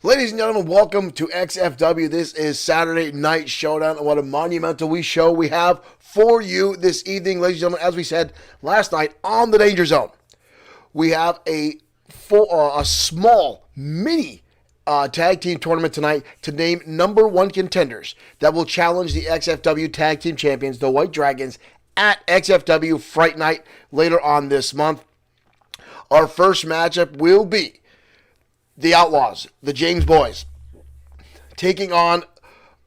Ladies and gentlemen, welcome to XFW. This is Saturday Night Showdown, and what a monumental show we have for you this evening. Ladies and gentlemen, as we said last night on the Danger Zone, we have a small, mini tag team tournament tonight to name number one contenders that will challenge the XFW tag team champions, the White Dragons, at XFW Fright Night later on this month. Our first matchup will be the Outlaws, the James Boys, taking on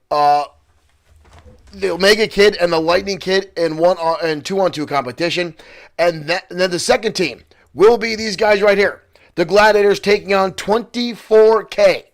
the Omega Kid and the Lightning Kid in 2-on-2 competition. And then the second team will be these guys right here, the Gladiators, taking on 24K.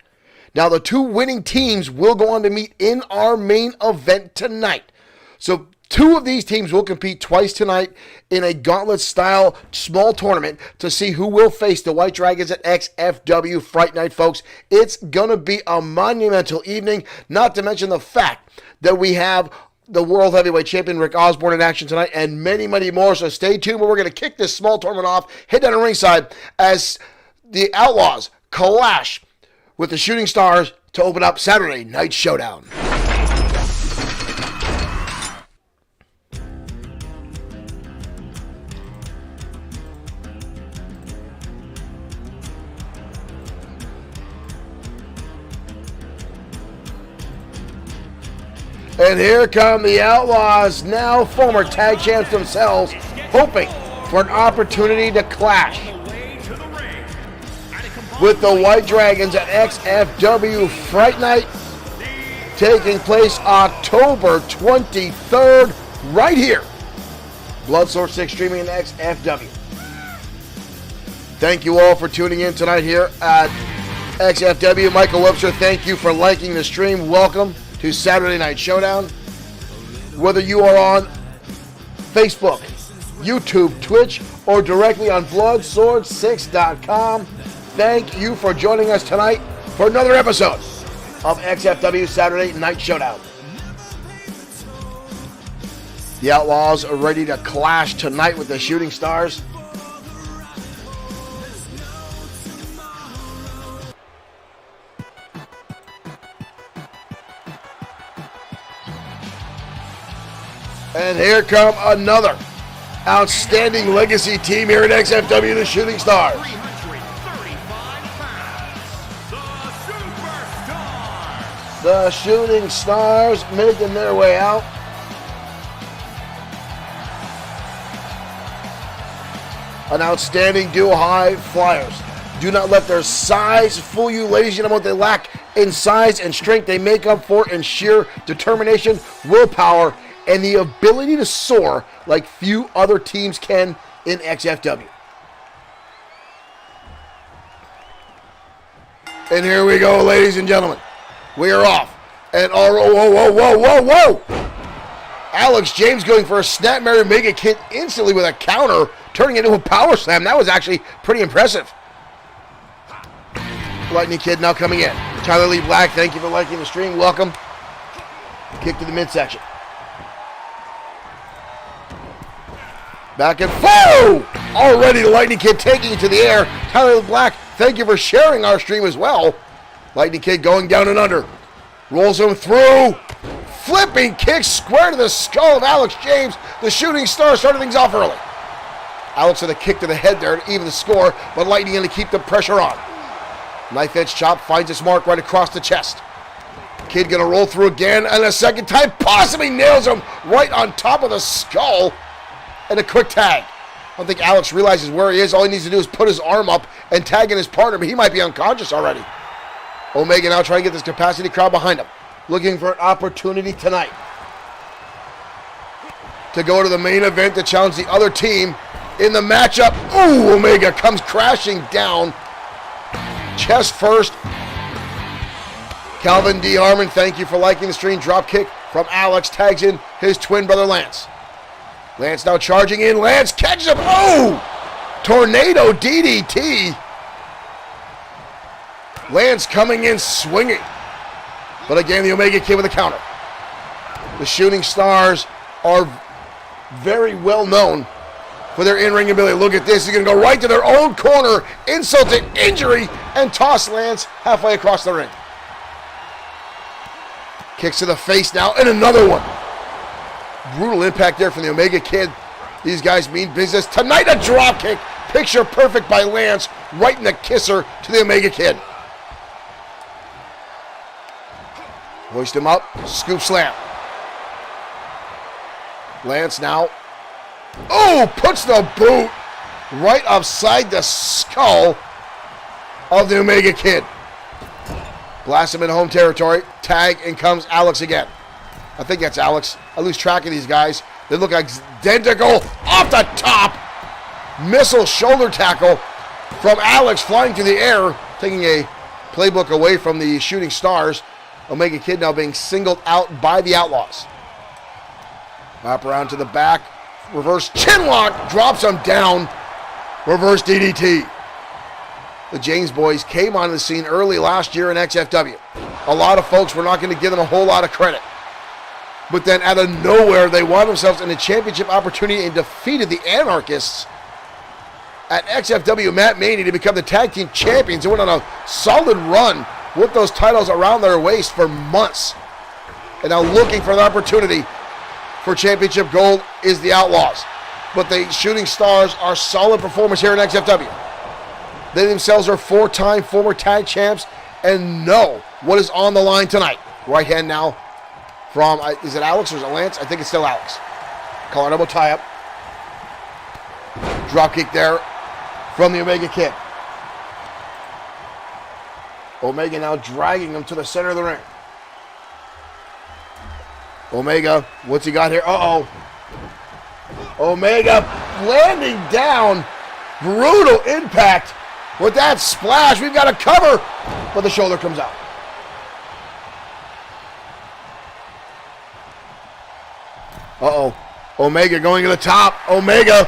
Now, the two winning teams will go on to meet in our main event tonight. So two of these teams will compete twice tonight in a gauntlet-style small tournament to see who will face the White Dragons at XFW Fright Night, folks. It's going to be a monumental evening, not to mention the fact that we have the World Heavyweight Champion Rick Osborne in action tonight and many, many more. So stay tuned, but we're going to kick this small tournament off, head down to ringside as the Outlaws clash with the Shooting Stars to open up Saturday Night Showdown. And here come the Outlaws, now former tag champs themselves, hoping for an opportunity to clash with the White Dragons at XFW Fright Night, taking place October 23rd, right here. Bloodsword6 Streaming and XFW. Thank you all for tuning in tonight here at XFW. Michael Webster, thank you for liking the stream. Welcome to Saturday Night Showdown. Whether you are on Facebook, YouTube, Twitch, or directly on Bloodsword6.com, thank you for joining us tonight for another episode of XFW Saturday Night Showdown. The Outlaws are ready to clash tonight with the Shooting Stars. And here come another outstanding legacy team here at XFW, the Shooting Stars. The Shooting Stars making their way out. An outstanding duo, high flyers. Do not let their size fool you, ladies and gentlemen. What they lack in size and strength, they make up for in sheer determination, willpower, and the ability to soar like few other teams can in XFW. And here we go, ladies and gentlemen. We are off. And whoa. Alex James going for a snap Mary Omega Kid instantly with a counter, turning it into a power slam. That was actually pretty impressive. Lightning Kid now coming in. Tyler Lee Black, thank you for liking the stream. Welcome. Kick to the midsection. Back and forth. Already the Lightning Kid taking it to the air. Tyler Lee Black, thank you for sharing our stream as well. Lightning Kid going down and under. Rolls him through. Flipping kick square to the skull of Alex James. The Shooting Star started things off early. Alex with a kick to the head there to even the score, but Lightning going to keep the pressure on. Knife edge chop finds its mark right across the chest. Kid going to roll through again, and a second time possibly nails him right on top of the skull. And a quick tag. I don't think Alex realizes where he is. All he needs to do is put his arm up and tag in his partner, but he might be unconscious already. Omega now trying to get this capacity crowd behind him. Looking for an opportunity tonight to go to the main event to challenge the other team in the matchup. Ooh, Omega comes crashing down. Chest first. Calvin D. Harmon, thank you for liking the stream. Drop kick from Alex, tags in his twin brother Lance. Lance now charging in. Lance catches him. Oh! Tornado DDT. Lance coming in swinging. But again, the Omega Kid with a counter. The Shooting Stars are very well known for their in-ring ability. Look at this. He's going to go right to their own corner, insult to injury, and toss Lance halfway across the ring. Kicks to the face now, and another one. Brutal impact there from the Omega Kid. These guys mean business. Tonight, a drop kick. Picture perfect by Lance, right in the kisser to the Omega Kid. Hoist him up, scoop slam. Lance now. Oh, puts the boot right upside the skull of the Omega Kid. Blasts him in home territory. Tag, and comes Alex again. I think that's Alex. I lose track of these guys. They look identical. Off the top. Missile shoulder tackle from Alex flying through the air, taking a playbook away from the Shooting Stars. Omega Kid now being singled out by the Outlaws. Wrap around to the back. Reverse chinlock. Drops him down. Reverse DDT. The James boys came on the scene early last year in XFW. A lot of folks were not going to give them a whole lot of credit. But then out of nowhere, they won themselves in a championship opportunity and defeated the Anarchists at XFW Matt Maney to become the tag team champions. They went on a solid run with those titles around their waist for months. And now looking for an opportunity for championship gold is the Outlaws. But the Shooting Stars are solid performers here in XFW. They themselves are four-time former tag champs and know what is on the line tonight. Right hand now from, is it Alex or is it Lance? I think it's still Alex. Collar elbow tie-up. Drop kick there from the Omega Kid. Omega now dragging him to the center of the ring. Omega, what's he got here? Uh-oh. Omega landing down. Brutal impact with that splash. We've got a cover, but the shoulder comes out. Uh-oh. Omega going to the top. Omega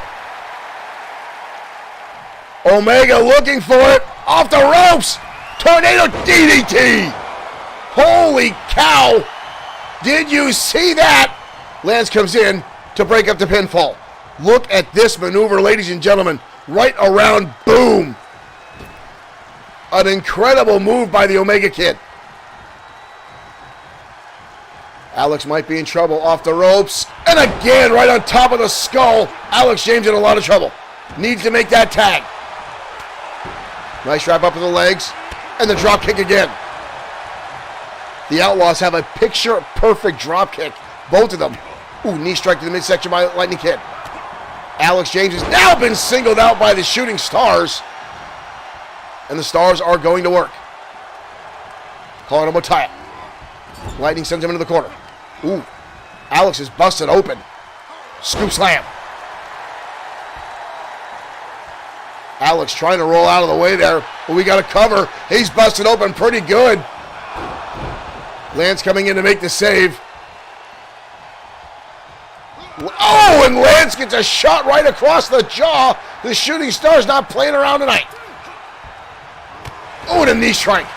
looking for it. Off the ropes. Tornado DDT. Holy cow. Did you see that? Lance comes in to break up the pinfall. Look at this maneuver, ladies and gentlemen. Right around, boom. An incredible move by the Omega Kid. Alex might be in trouble off the ropes. And again, right on top of the skull. Alex James in a lot of trouble. Needs to make that tag. Nice wrap up of the legs. And the drop kick again. The Outlaws have a picture-perfect drop kick. Both of them. Ooh, knee strike to the midsection by Lightning Kid. Alex James has now been singled out by the Shooting Stars. And the Stars are going to work. Calling him a tie. Lightning sends him into the corner. Ooh, Alex is busted open. Scoop slam. Alex trying to roll out of the way there, but we got a cover. He's busted open pretty good. Lance coming in to make the save. Oh, and Lance gets a shot right across the jaw. The Shooting Stars not playing around tonight. Oh, and a knee strike.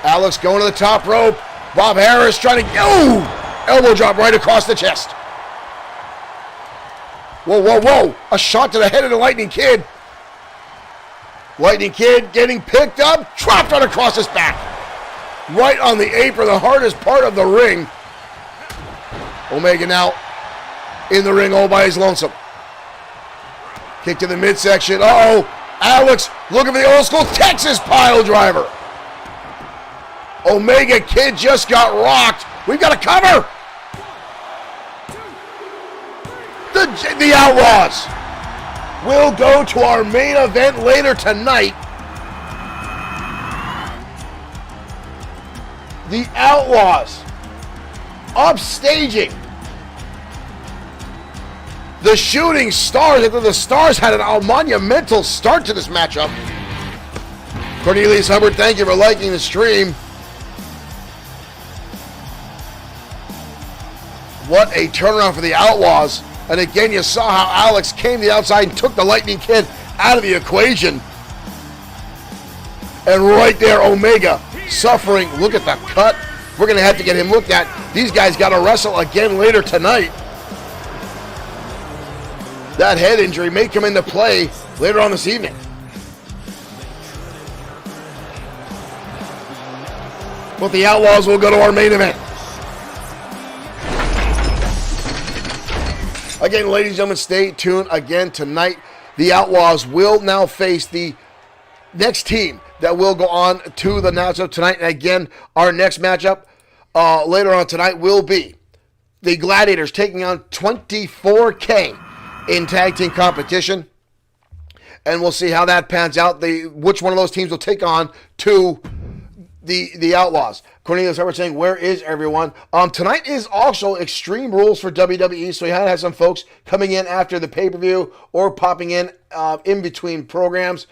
Alex going to the top rope. Bob Harris trying to, elbow drop right across the chest. Whoa, whoa, whoa. A shot to the head of the Lightning Kid. Lightning Kid getting picked up, dropped right across his back. Right on the apron, the hardest part of the ring. Omega now in the ring all by his lonesome. Kick to the midsection. Uh-oh. Alex looking for the old school Texas pile driver. Omega Kid just got rocked. We've got a cover. The Outlaws will go to our main event later tonight. The Outlaws upstaging the Shooting Stars. The Stars had a monumental start to this matchup. Cornelius Hubbard, thank you for liking the stream. What a turnaround for the Outlaws. And again, you saw how Alex came to the outside and took the Lightning Kid out of the equation. And right there, Omega suffering. Look at the cut. We're going to have to get him looked at. These guys got to wrestle again later tonight. That head injury may come into play later on this evening. But the Outlaws will go to our main event. Again, ladies and gentlemen, stay tuned. Again, tonight, the Outlaws will now face the next team that will go on to the matchup tonight. And again, our next matchup later on tonight will be the Gladiators taking on 24K in tag team competition. And we'll see how that pans out. Which one of those teams will take on to the Outlaws. Cornelius Hubbard saying, where is everyone? Tonight is also Extreme Rules for WWE, so you have some folks coming in after the pay-per-view or popping in between programs.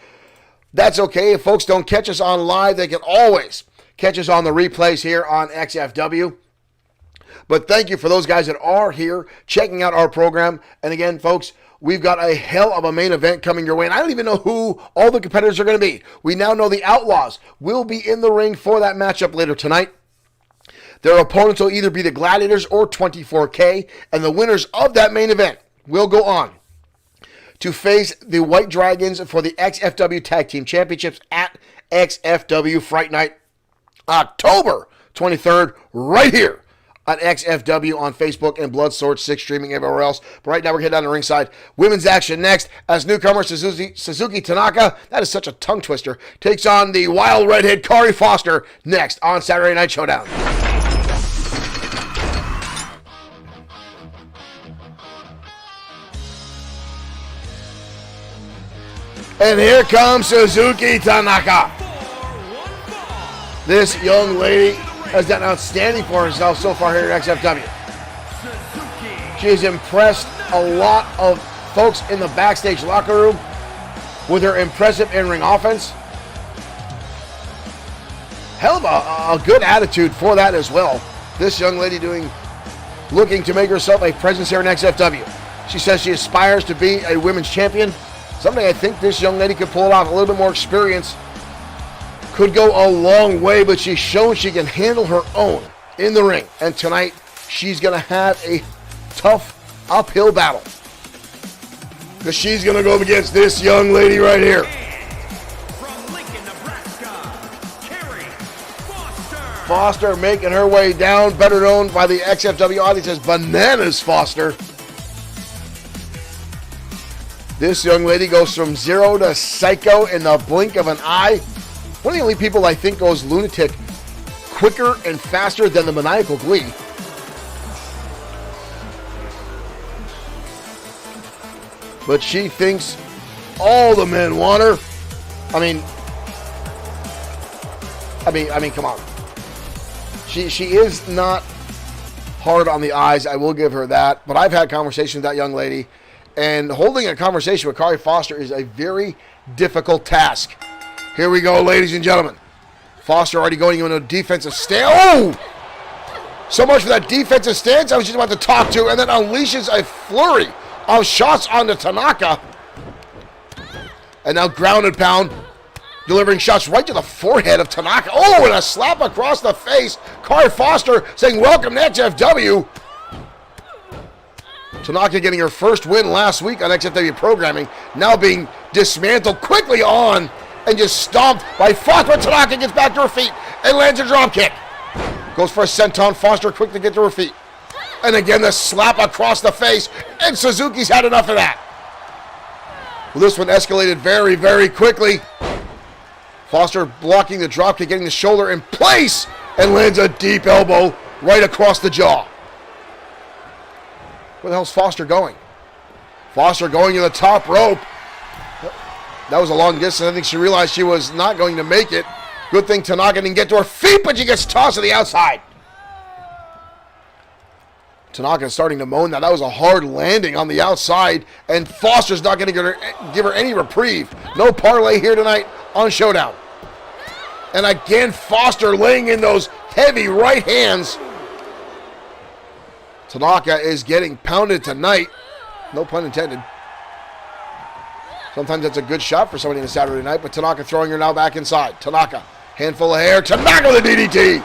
That's okay. If folks don't catch us on live, they can always catch us on the replays here on XFW. But thank you for those guys that are here checking out our program. And again, folks, we've got a hell of a main event coming your way. And I don't even know who all the competitors are going to be. We now know the Outlaws will be in the ring for that matchup later tonight. Their opponents will either be the Gladiators or 24K. And the winners of that main event will go on to face the White Dragons for the XFW Tag Team Championships at XFW Fright Night, October 23rd, right here on XFW on Facebook and Bloodsword6 Streaming everywhere else. But right now we're heading down to ringside. Women's action next as newcomer Suzuki Tanaka, that is such a tongue twister, takes on the wild redhead Kari Foster next on Saturday Night Showdown. And here comes Suzuki Tanaka. This young lady has done outstanding for herself so far here at XFW. She has impressed a lot of folks in the backstage locker room with her impressive in-ring offense. Hell of a good attitude for that as well. This young lady looking to make herself a presence here in XFW. She says she aspires to be a women's champion. Something I think this young lady could pull it off. A little bit more experience could go a long way, but she's shown she can handle her own in the ring. And tonight, she's going to have a tough uphill battle, because she's going to go up against this young lady right here. From Lincoln, Nebraska, Kari Foster. Foster making her way down, better known by the XFW audience as Bananas Foster. This young lady goes from zero to psycho in the blink of an eye. One of the only people I think goes lunatic quicker and faster than the Maniacal Glee. But she thinks all the men want her. I mean, come on. She is not hard on the eyes. I will give her that. But I've had conversations with that young lady, and holding a conversation with Kari Foster is a very difficult task. Here we go, ladies and gentlemen. Foster already going into a defensive stance. Oh! So much for that defensive stance I was just about to talk to, and then unleashes a flurry of shots onto Tanaka. And now ground and pound, delivering shots right to the forehead of Tanaka. Oh, and a slap across the face. Kari Foster saying, welcome to XFW. Tanaka getting her first win last week on XFW programming, now being dismantled quickly on and just stomped by Foster. Tanaka gets back to her feet and lands a drop kick. Goes for a senton. Foster quick to get to her feet. And again, the slap across the face, and Suzuki's had enough of that. Well, this one escalated very, very quickly. Foster blocking the dropkick, getting the shoulder in place, and lands a deep elbow right across the jaw. Where the hell's Foster going? Foster going to the top rope. That was a long distance. I think she realized she was not going to make it. Good thing Tanaka didn't get to her feet, but she gets tossed to the outside. Tanaka is starting to moan that was a hard landing on the outside, and Foster's not going to give her any reprieve. No parlay here tonight on Showdown. And again, Foster laying in those heavy right hands. Tanaka is getting pounded tonight. No pun intended. Sometimes that's a good shot for somebody on a Saturday night, but Tanaka throwing her now back inside. Tanaka, handful of hair. Tanaka with the DDT.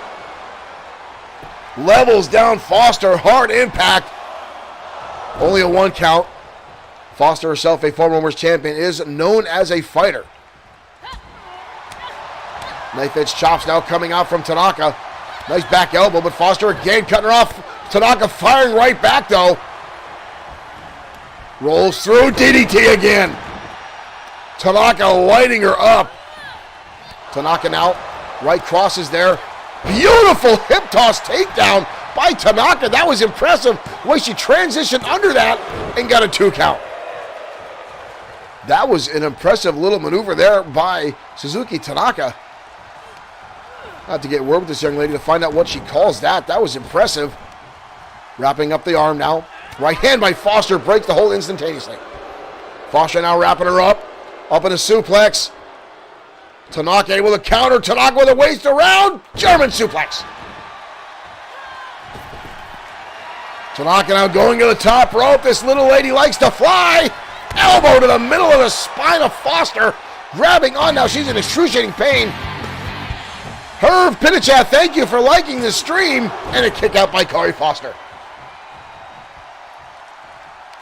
Levels down Foster, hard impact. Only a 1 count. Foster herself, a former Women's Champion, is known as a fighter. Knife edge chops now coming out from Tanaka. Nice back elbow, but Foster again cutting her off. Tanaka firing right back though. Rolls through, DDT again. Tanaka lighting her up. Tanaka now, right crosses there. Beautiful hip toss takedown by Tanaka. That was impressive. The way she transitioned under that and got a 2 count. That was an impressive little maneuver there by Suzuki Tanaka. I have to get word with this young lady to find out what she calls that. That was impressive. Wrapping up the arm now. Right hand by Foster breaks the hold instantaneously. Foster now wrapping her up. Up in a suplex. Tanaka able to counter. Tanaka with a waist around. German suplex. Tanaka now going to the top rope. This little lady likes to fly. Elbow to the middle of the spine of Foster. Grabbing on now. She's in excruciating pain. Herb Pinichat, thank you for liking the stream. And a kick out by Kari Foster.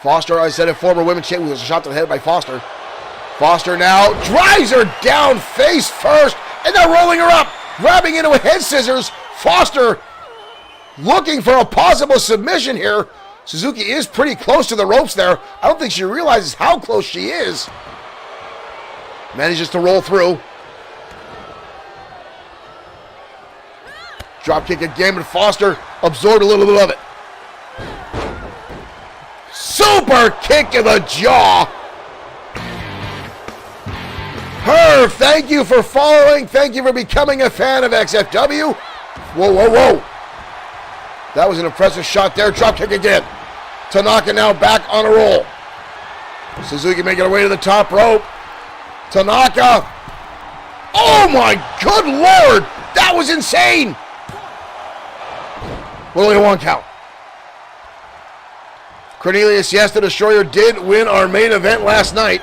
Foster, I said, a former women's champion, was a shot to the head by Foster. Foster now drives her down face first, and now rolling her up, grabbing into a head scissors. Foster looking for a possible submission here. Suzuki is pretty close to the ropes there. I don't think she realizes how close she is. Manages to roll through. Drop kick again, but Foster absorbed a little bit of it. Super kick in the jaw. Herb, thank you for following. Thank you for becoming a fan of XFW. Whoa, whoa, whoa. That was an impressive shot there. Drop kick again. Tanaka now back on a roll. Suzuki making her way to the top rope. Tanaka. Oh my good Lord. That was insane. Only a 1 count. Cornelius, yes, the Destroyer did win our main event last night.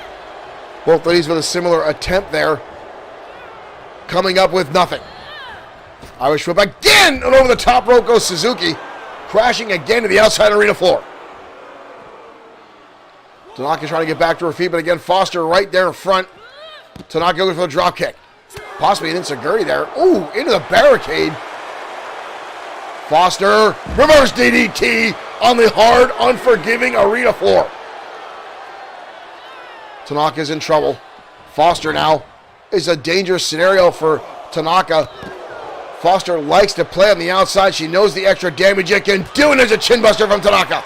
Both ladies with a similar attempt there. Coming up with nothing. Irish whip again, and over the top rope goes Suzuki. Crashing again to the outside arena floor. Tanaka trying to get back to her feet, but again, Foster right there in front. Tanaka going for the drop kick. Possibly an enziguri there. Ooh, into the barricade. Foster, reverse DDT on the hard, unforgiving arena floor. Tanaka's in trouble. Foster now is a dangerous scenario for Tanaka. Foster likes to play on the outside. She knows the extra damage it can do, and there's a chin buster from Tanaka.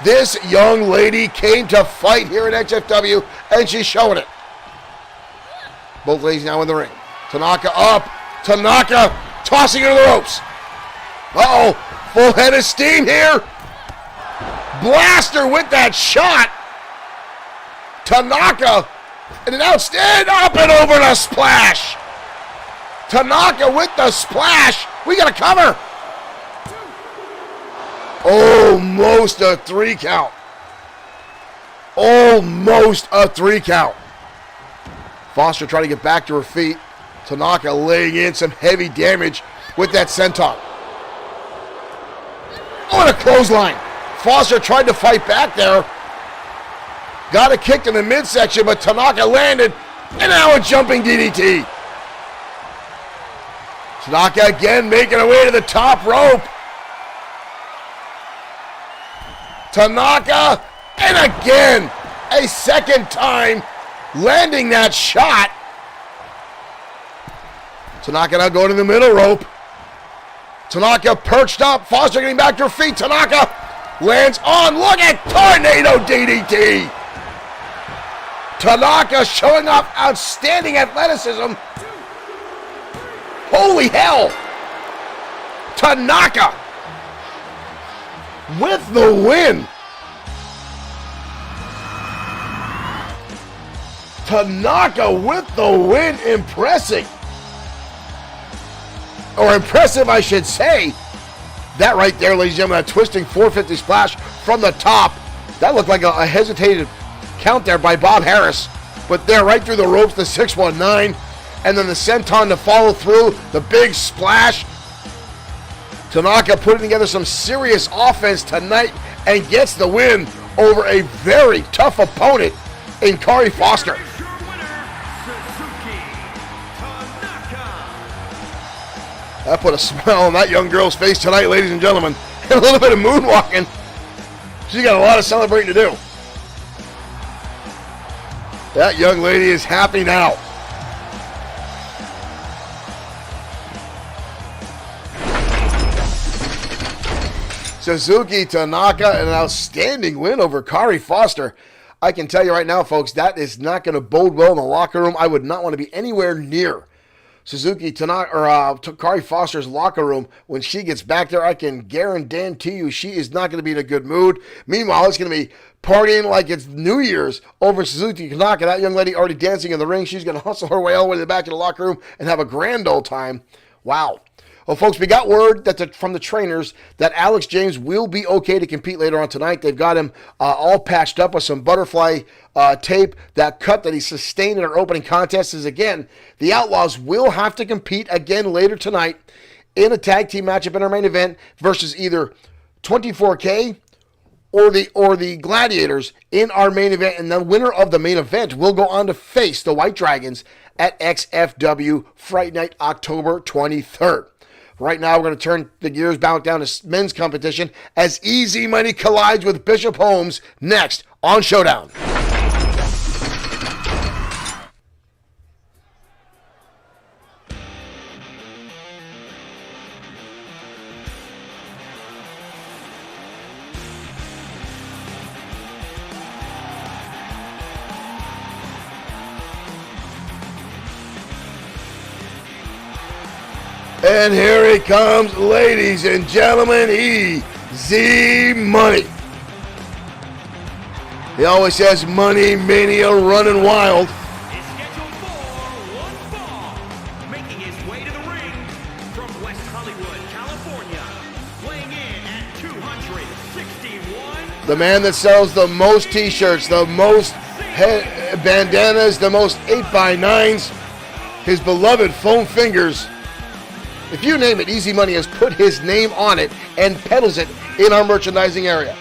This young lady came to fight here at XFW, and she's showing it. Both ladies now in the ring. Tanaka up. Tanaka tossing her to the ropes. Uh-oh. Full head of steam here. Blaster with that shot. Tanaka. And an outstand up and over the splash. Tanaka with the splash. We got to cover. Almost a 3 count. Almost a 3 count. Foster trying to get back to her feet. Tanaka laying in some heavy damage with that senton. Oh, and a clothesline. Foster tried to fight back there. Got it kicked in the midsection, but Tanaka landed. And now a jumping DDT. Tanaka again making her way to the top rope. Tanaka, and again, a second time, landing that shot. Tanaka now going to the middle rope. Tanaka perched up. Foster getting back to her feet. Tanaka lands on. Look at Tornado DDT. Tanaka showing off outstanding athleticism. Holy hell. Tanaka with the win. Tanaka with the win. Impressive. Or impressive, I should say. That right there, ladies and gentlemen, that twisting 450 splash from the top. That looked like a hesitated count there by Bob Harris. But there, right through the ropes, the 619. And then the senton to follow through. The big splash. Tanaka putting together some serious offense tonight and gets the win over a very tough opponent in Kari Foster. That put a smile on that young girl's face tonight, ladies and gentlemen. And a little bit of moonwalking. She's got a lot of celebrating to do. That young lady is happy now. Suzuki Tanaka, an outstanding win over Kari Foster. I can tell you right now, folks, that is not going to bode well in the locker room. I would not want to be anywhere near Suzuki Tanaka or Kari Foster's locker room when she gets back there. I can guarantee you she is not going to be in a good mood. Meanwhile, it's going to be partying like it's New Year's over Suzuki Tanaka. That young lady already dancing in the ring. She's going to hustle her way all the way to the back of the locker room and have a grand old time. Wow. Well, folks, we got word that from the trainers that Alex James will be okay to compete later on tonight. They've got him all patched up with some butterfly tape. That cut that he sustained in our opening contest is, again, the Outlaws will have to compete again later tonight in a tag team matchup in our main event versus either 24K or the Gladiators in our main event. And the winner of the main event will go on to face the White Dragons at XFW Fright Night, October 23rd. Right now, we're going to turn the gears back down to men's competition as Easy Money collides with Bishop Holmes next on Showdown. And here he comes, ladies and gentlemen, Easy Money. He always says Money Mania running wild. Is scheduled for one fall, making his way to the ring from West Hollywood, California, weighing in at 261. The man that sells the most t-shirts, the most bandanas, the most 8x9s, his beloved foam fingers. If you name it, Easy Money has put his name on it and peddles it in our merchandising area.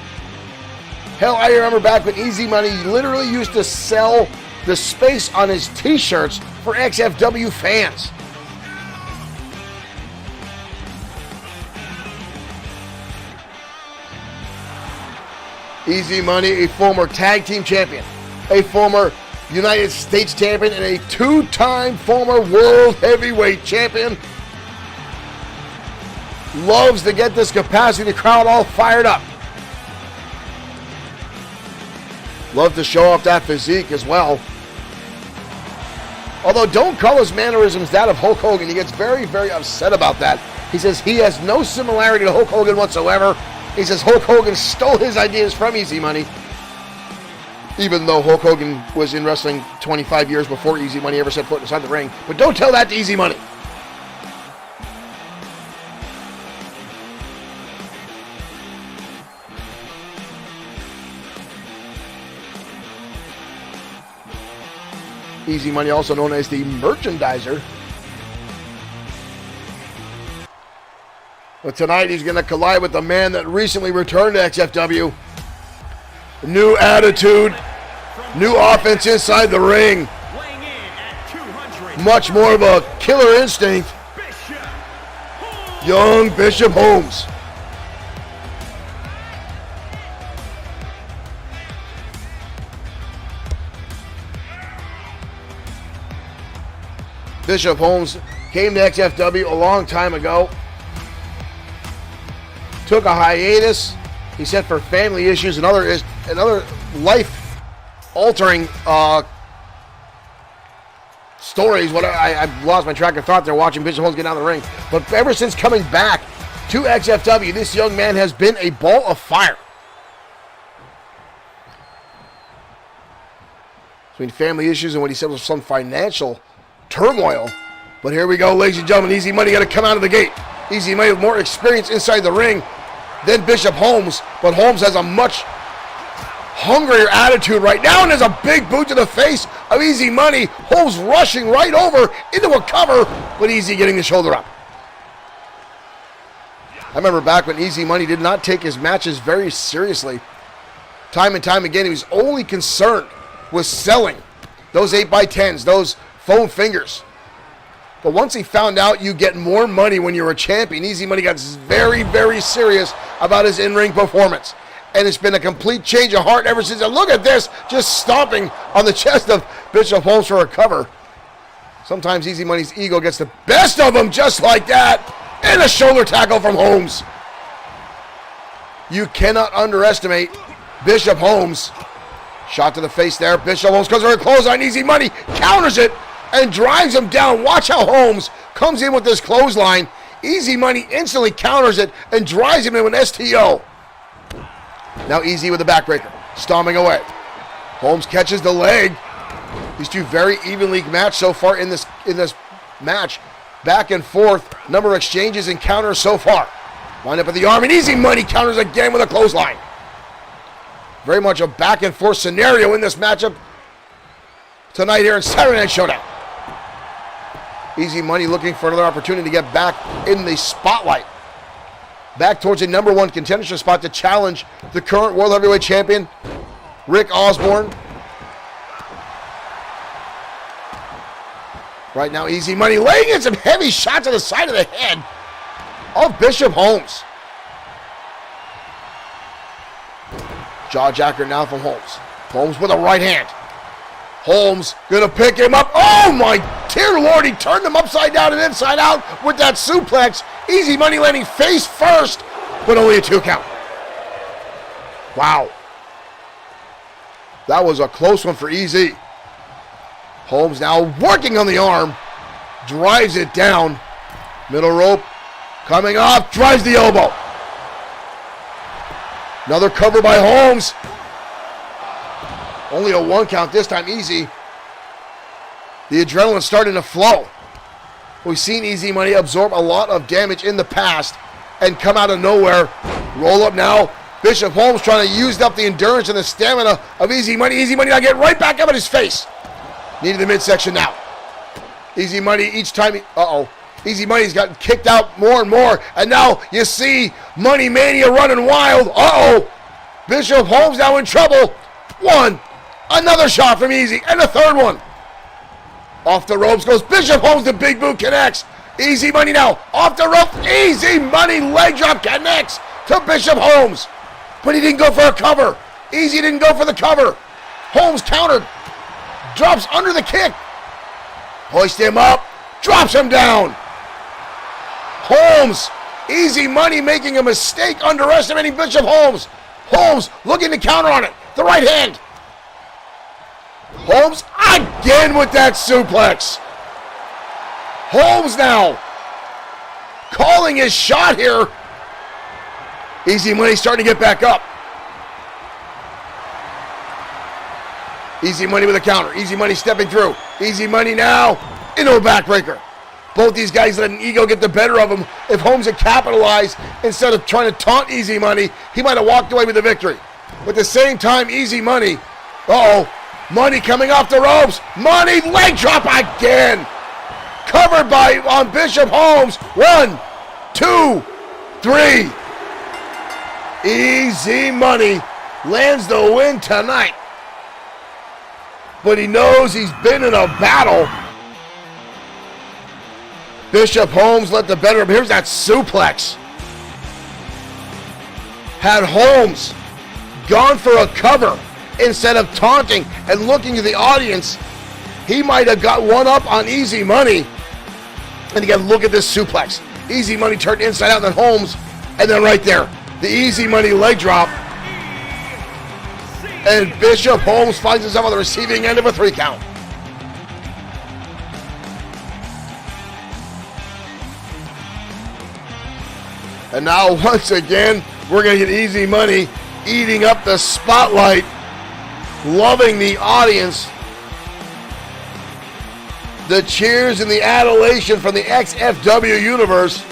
Hell, I remember back when Easy Money literally used to sell the space on his t-shirts for XFW fans. Easy Money, a former tag team champion, a former United States champion and a two-time former world heavyweight champion. Loves to get this capacity crowd all fired up. Love to show off that physique as well. Although don't call his mannerisms that of Hulk Hogan. He gets very, very upset about that. He says he has no similarity to Hulk Hogan whatsoever. He says Hulk Hogan stole his ideas from Easy Money. Even though Hulk Hogan was in wrestling 25 years before Easy Money ever set foot inside the ring. But don't tell that to Easy Money. Easy Money, also known as the merchandiser. But tonight he's going to collide with the man that recently returned to XFW. New attitude, new offense inside the ring. Much more of a killer instinct. Young Bishop Holmes. Bishop Holmes came to XFW a long time ago. Took a hiatus. He said for family issues and other life-altering stories. I've lost my track of thought there watching Bishop Holmes get down the ring. But ever since coming back to XFW, this young man has been a ball of fire. Between family issues and what he said was some financial turmoil. But here we go, ladies and gentlemen. Easy Money got to come out of the gate. Easy Money with more experience inside the ring than Bishop Holmes, but Holmes has a much hungrier attitude right now, and there's a big boot to the face of Easy Money. Holmes rushing right over into a cover, but Easy getting the shoulder up. I remember back when Easy Money did not take his matches very seriously. Time and time again, he was only concerned with selling those 8x10s, those foam fingers. But once he found out you get more money when you're a champion, Easy Money got very, very serious about his in-ring performance. And it's been a complete change of heart ever since. And look at this, just stomping on the chest of Bishop Holmes for a cover. Sometimes Easy Money's ego gets the best of him just like that. And a shoulder tackle from Holmes. You cannot underestimate Bishop Holmes. Shot to the face there. Bishop Holmes comes very close on Easy Money, counters it, and drives him down. Watch how Holmes comes in with this clothesline. Easy Money instantly counters it and drives him into an STO. Now Easy with the backbreaker, stomping away. Holmes catches the leg. These two very evenly matched so far in this match. Back and forth, number of exchanges and counters so far. Line up at the arm, and Easy Money counters again with a clothesline. Very much a back and forth scenario in this matchup tonight here in Saturday Night Showdown. Easy Money looking for another opportunity to get back in the spotlight. Back towards a number one contendership spot to challenge the current World Heavyweight Champion, Rick Osborne. Right now, Easy Money laying in some heavy shots to the side of the head of Bishop Holmes. Jawjacker now from Holmes. Holmes with a right hand. Holmes gonna pick him up. Oh my dear Lord, he turned him upside down and inside out with that suplex. Easy Money landing face first, but only a 2 count. Wow. That was a close one for Easy. Holmes now working on the arm. Drives it down. Middle rope coming off. Drives the elbow. Another cover by Holmes. Only a 1 count this time. Easy. The adrenaline starting to flow. We've seen Easy Money absorb a lot of damage in the past and come out of nowhere. Roll up now. Bishop Holmes trying to use up the endurance and the stamina of Easy Money. Easy Money now get right back up in his face. Needed the midsection now. Easy Money each time. Easy Money's gotten kicked out more and more. And now you see Money Mania running wild. Bishop Holmes now in trouble. One. Another shot from Easy. And a third one. Off the ropes goes Bishop Holmes. The big boot connects. Easy Money now. Off the rope. Easy Money leg drop connects to Bishop Holmes. But he didn't go for a cover. Easy didn't go for the cover. Holmes countered. drops under the kick. Hoist him up, drops him down. Holmes, Easy Money making a mistake, underestimating Bishop Holmes. Holmes looking to counter on it. The right hand. Holmes again with that suplex. Holmes now calling his shot here. Easy Money starting to get back up. Easy Money with a counter. Easy Money stepping through. Easy Money now into a backbreaker. Both these guys let an ego get the better of them. If Holmes had capitalized instead of trying to taunt Easy Money, he might have walked away with the victory. But at the same time, Easy Money, Money coming off the ropes. Money leg drop again. Covered on Bishop Holmes. 1, 2, 3. Easy Money lands the win tonight. But he knows he's been in a battle. Bishop Holmes let the better of him. Here's that suplex. Had Holmes gone for a cover instead of taunting and looking to the audience, he might have got one up on Easy Money. And again, look at this suplex. Easy Money turned inside out, and then Holmes, and then right there, the Easy Money leg drop. And Bishop Holmes finds himself on the receiving end of a 3 count. And now, once again, we're going to get Easy Money eating up the spotlight, loving the audience. The cheers and the adulation from the XFW universe.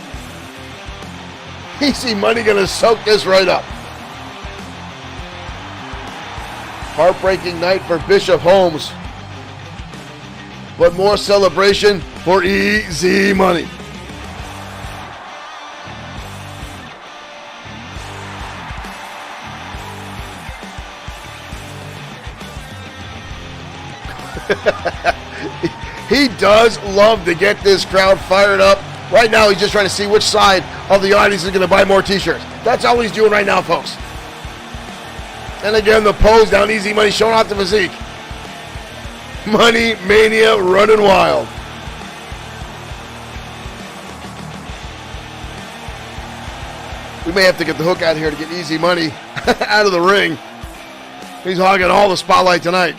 Easy Money going to soak this right up. Heartbreaking night for Bishop Holmes, but more celebration for Easy Money. He does love to get this crowd fired up. Right now, he's just trying to see which side of the audience is going to buy more t-shirts. That's all he's doing right now, folks. And again, the pose down, Easy Money showing off the physique. Money Mania running wild. We may have to get the hook out here to get Easy Money out of the ring. He's hogging all the spotlight tonight.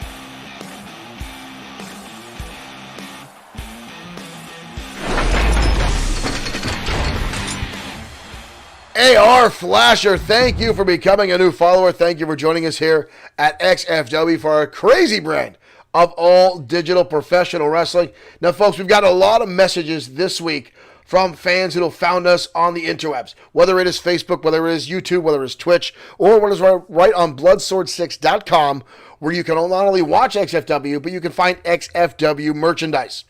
AR Flasher, thank you for becoming a new follower. Thank you for joining us here at XFW for our crazy brand of all digital professional wrestling. Now, folks, we've got a lot of messages this week from fans who have found us on the interwebs, whether it is Facebook, whether it is YouTube, whether it is Twitch, or whether it's right on Bloodsword6.com, where you can not only watch XFW, but you can find XFW merchandise.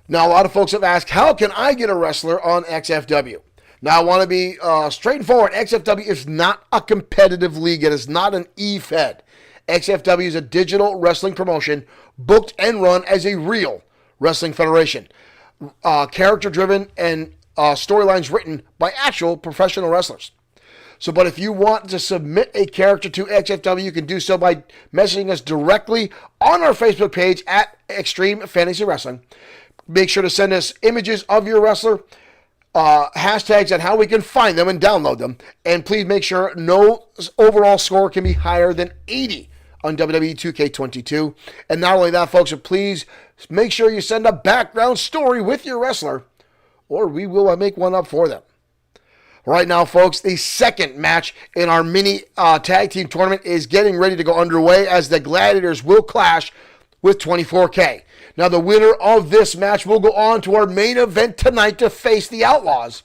Now, a lot of folks have asked, how can I get a wrestler on XFW? Now, I want to be straightforward. XFW is not a competitive league. It is not an E-Fed. XFW is a digital wrestling promotion booked and run as a real wrestling federation. Character-driven and storylines written by actual professional wrestlers. But if you want to submit a character to XFW, you can do so by messaging us directly on our Facebook page at Extreme Fantasy Wrestling. Make sure to send us images of your wrestler, hashtags and how we can find them and download them. And please make sure no overall score can be higher than 80 on WWE 2K22. And not only that, folks, but please make sure you send a background story with your wrestler, or we will make one up for them. Right now, folks, the second match in our mini tag team tournament is getting ready to go underway as the Gladiators will clash with 24K. Now, the winner of this match will go on to our main event tonight to face the Outlaws.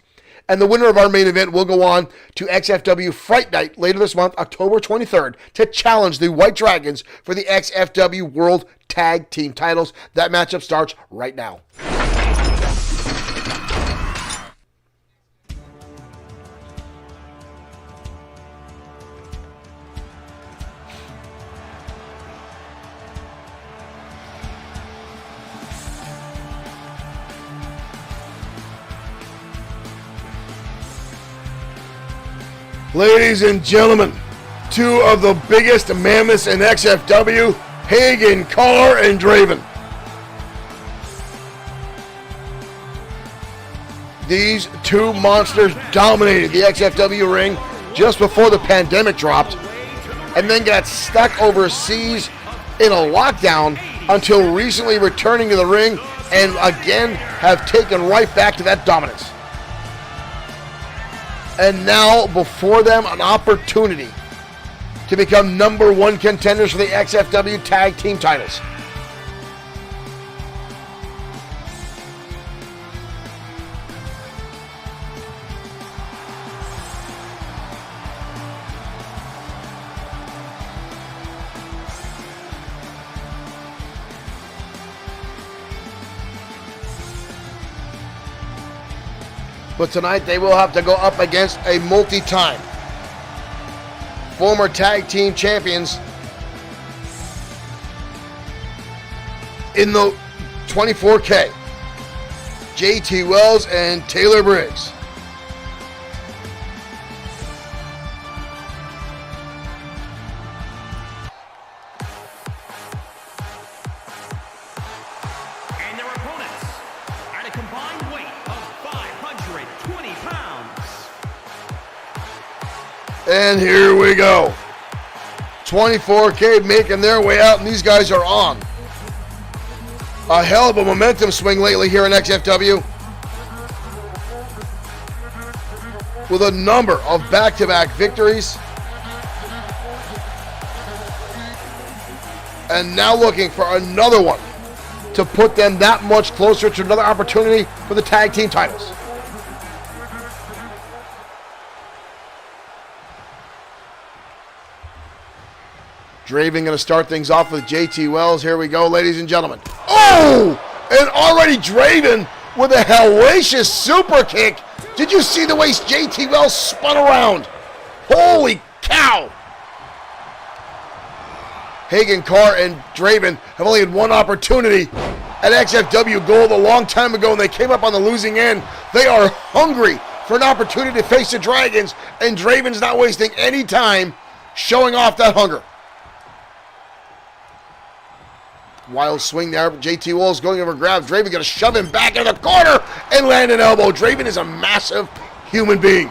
And the winner of our main event will go on to XFW Fright Night later this month, October 23rd, to challenge the White Dragons for the XFW World Tag Team titles. That matchup starts right now. Ladies and gentlemen, two of the biggest mammoths in XFW, Hagen, Carr, and Draven. These two monsters dominated the XFW ring just before the pandemic dropped, and then got stuck overseas in a lockdown until recently returning to the ring, and again have taken right back to that dominance. And now before them, an opportunity to become number one contenders for the XFW Tag Team titles. But tonight they will have to go up against a multi-time former tag team champions in the 24K, JT Wells and Taylor Briggs. And their opponents, at a combined weight of 520 pounds. And here we go. 24K making their way out, and these guys are on a hell of a momentum swing lately here in XFW, with a number of back-to-back victories, and now looking for another one to put them that much closer to another opportunity for the tag team titles. Draven going to start things off with JT Wells. Here we go, ladies and gentlemen. Oh! And already Draven with a hellacious super kick. Did you see the way JT Wells spun around? Holy cow! Hagen, Carr, and Draven have only had one opportunity at XFW Gold a long time ago, and they came up on the losing end. They are hungry for an opportunity to face the Dragons, and Draven's not wasting any time showing off that hunger. Wild swing there. JT Wells going over grabs. Draven going to shove him back in the corner and land an elbow. Draven is a massive human being.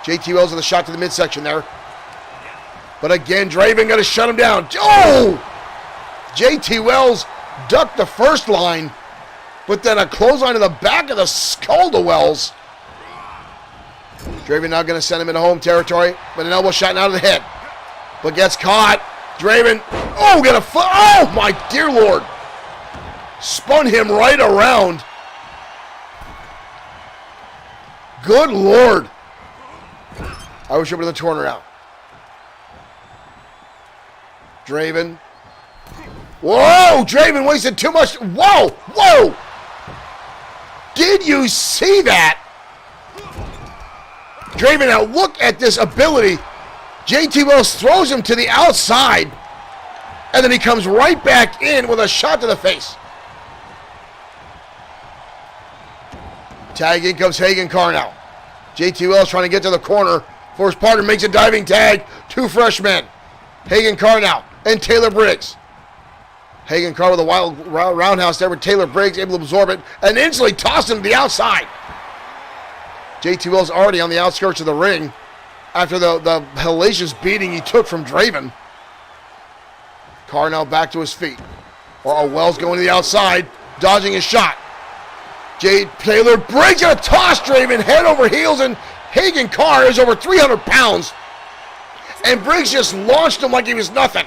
JT Wells with a shot to the midsection there. But again, Draven going to shut him down. Oh! JT Wells ducked the first line, but then a clothesline to the back of the skull to Wells. Draven now going to send him into home territory, but an elbow shot out of the head. But gets caught. Draven, oh, got a foot. Oh, my dear Lord. Spun him right around. Good Lord. I wish it would have torn her out. Draven. Whoa, Draven wasted too much. Whoa, whoa. Did you see that? Draven, now look at this ability. JT Wells throws him to the outside, and then he comes right back in with a shot to the face. Tag in comes Hagen, Carr now. JT Wells trying to get to the corner for his partner, makes a diving tag. Two fresh men. Hagen, Carr now, and Taylor Briggs. Hagen, Carr with a wild roundhouse there, with Taylor Briggs able to absorb it and instantly toss him to the outside. JT Wells already on the outskirts of the ring after the hellacious beating he took from Draven. Carr now back to his feet. Wells going to the outside, dodging his shot. Taylor Briggs gonna toss Draven head over heels, and Hagen Carr is over 300 pounds. And Briggs just launched him like he was nothing.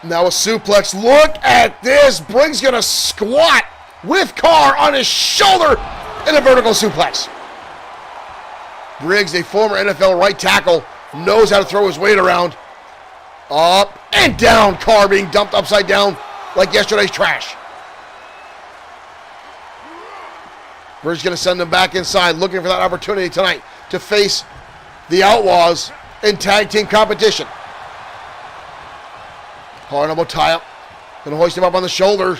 Now a suplex. Look at this. Briggs gonna squat with Carr on his shoulder in a vertical suplex. Briggs, a former NFL right tackle, knows how to throw his weight around. Up and down. Carr being dumped upside down like yesterday's trash. Briggs going to send him back inside, looking for that opportunity tonight to face the Outlaws in tag team competition. Carr elbow tie up. Going to hoist him up on the shoulders.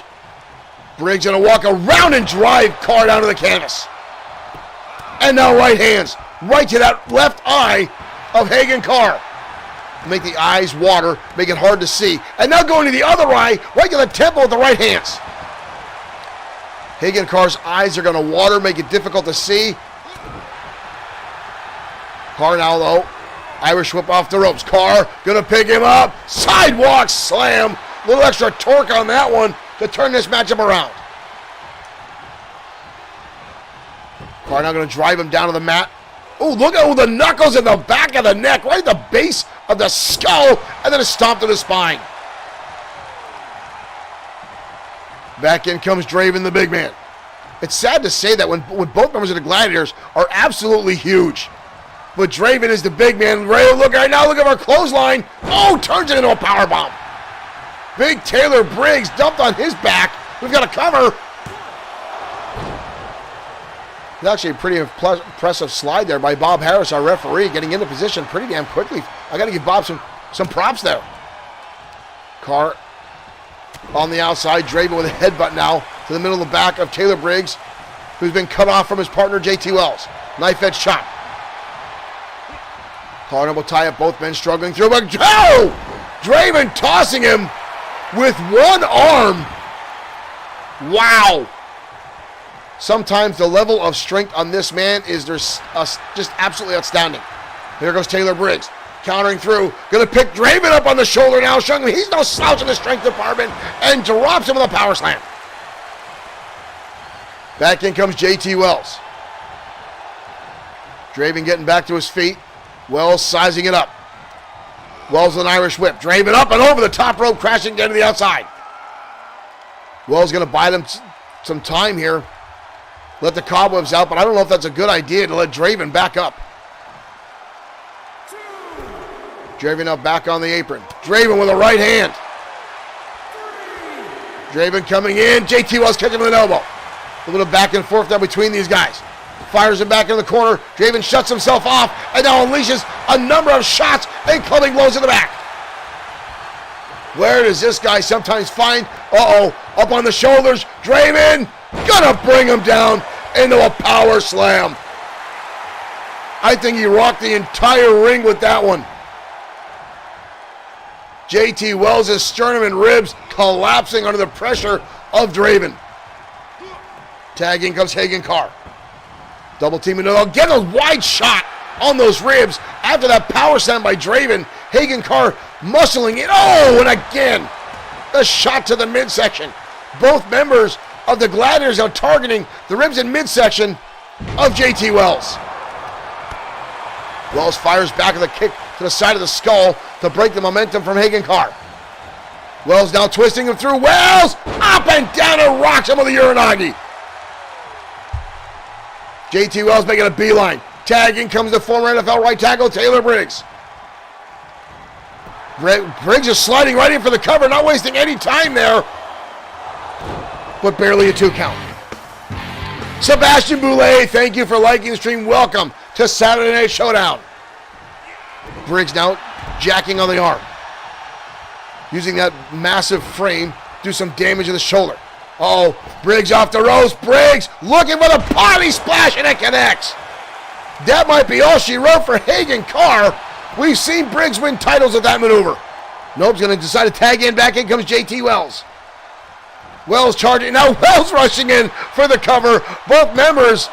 Briggs going to walk around and drive Carr down to the canvas. And now right hands. Right to that left eye of Hagen Carr. make the eyes water, make it hard to see. And now going to the other eye, right to the temple with the right hands. Hagen Carr's eyes are going to water, make it difficult to see. Carr now, though, Irish whip off the ropes. Carr going to pick him up. Sidewalk slam. A little extra torque on that one to turn this matchup around. Carr now going to drive him down to the mat. Oh, look at the knuckles in the back of the neck, right at the base of the skull, and then a stomp to the spine. Back in comes Draven, the big man. It's sad to say that when both members of the Gladiators are absolutely huge. But Draven is the big man. Ray, look right now, look at our clothesline. Oh, turns it into a powerbomb. Big Taylor Briggs dumped on his back. We've got a cover. It's actually a pretty impressive slide there by Bob Harris, our referee, getting into position pretty damn quickly. I got to give Bob some props there. Carr on the outside. Draven with a headbutt now to the middle of the back of Taylor Briggs, who's been cut off from his partner, JT Wells. Knife edge chop. Carr will tie up both men struggling through, but Draven tossing him with one arm. Wow. Sometimes the level of strength on this man is just absolutely outstanding. Here goes Taylor Briggs, countering through. Going to pick Draven up on the shoulder now, showing him he's no slouch in the strength department, and drops him with a power slam. Back in comes JT Wells. Draven getting back to his feet. Wells sizing it up. Wells with an Irish whip. Draven up and over the top rope, crashing down to the outside. Wells going to buy them some time here. Let the cobwebs out, but I don't know if that's a good idea to let Draven back up. Draven now back on the apron. Draven with a right hand. Draven coming in. JT Wells catching him with an elbow. A little back and forth now between these guys. Fires him back in the corner. Draven shuts himself off and now unleashes a number of shots and clubbing blows in the back. Where does this guy sometimes find? Up on the shoulders. Draven gonna bring him down into a power slam. I think he rocked the entire ring with that one. JT Wells' sternum and ribs collapsing under the pressure of Draven. Tagging comes Hagen Carr. Double teaming. Get a wide shot on those ribs after that power slam by Draven. Hagen Carr muscling it. Oh, and again, a shot to the midsection. Both members of the Gladiators are targeting the ribs and midsection of JT Wells. Wells fires back with a kick to the side of the skull to break the momentum from Hagen Carr. Wells now twisting him through. Wells up and down and rocks him with a Uranagi. JT Wells making a beeline. Tagging comes the former NFL right tackle, Taylor Briggs. Briggs is sliding right in for the cover, not wasting any time there, but barely a 2 count. Sebastian Boulay, thank you for liking the stream. Welcome to Saturday Night Showdown. Briggs now jacking on the arm. Using that massive frame to do some damage to the shoulder. Briggs off the ropes. Briggs looking for the body splash, and it connects. That might be all she wrote for Hagen Carr. We've seen Briggs win titles with that maneuver. Nope's going to decide to tag in. Back in comes JT Wells. Wells charging. Now Wells rushing in for the cover. Both members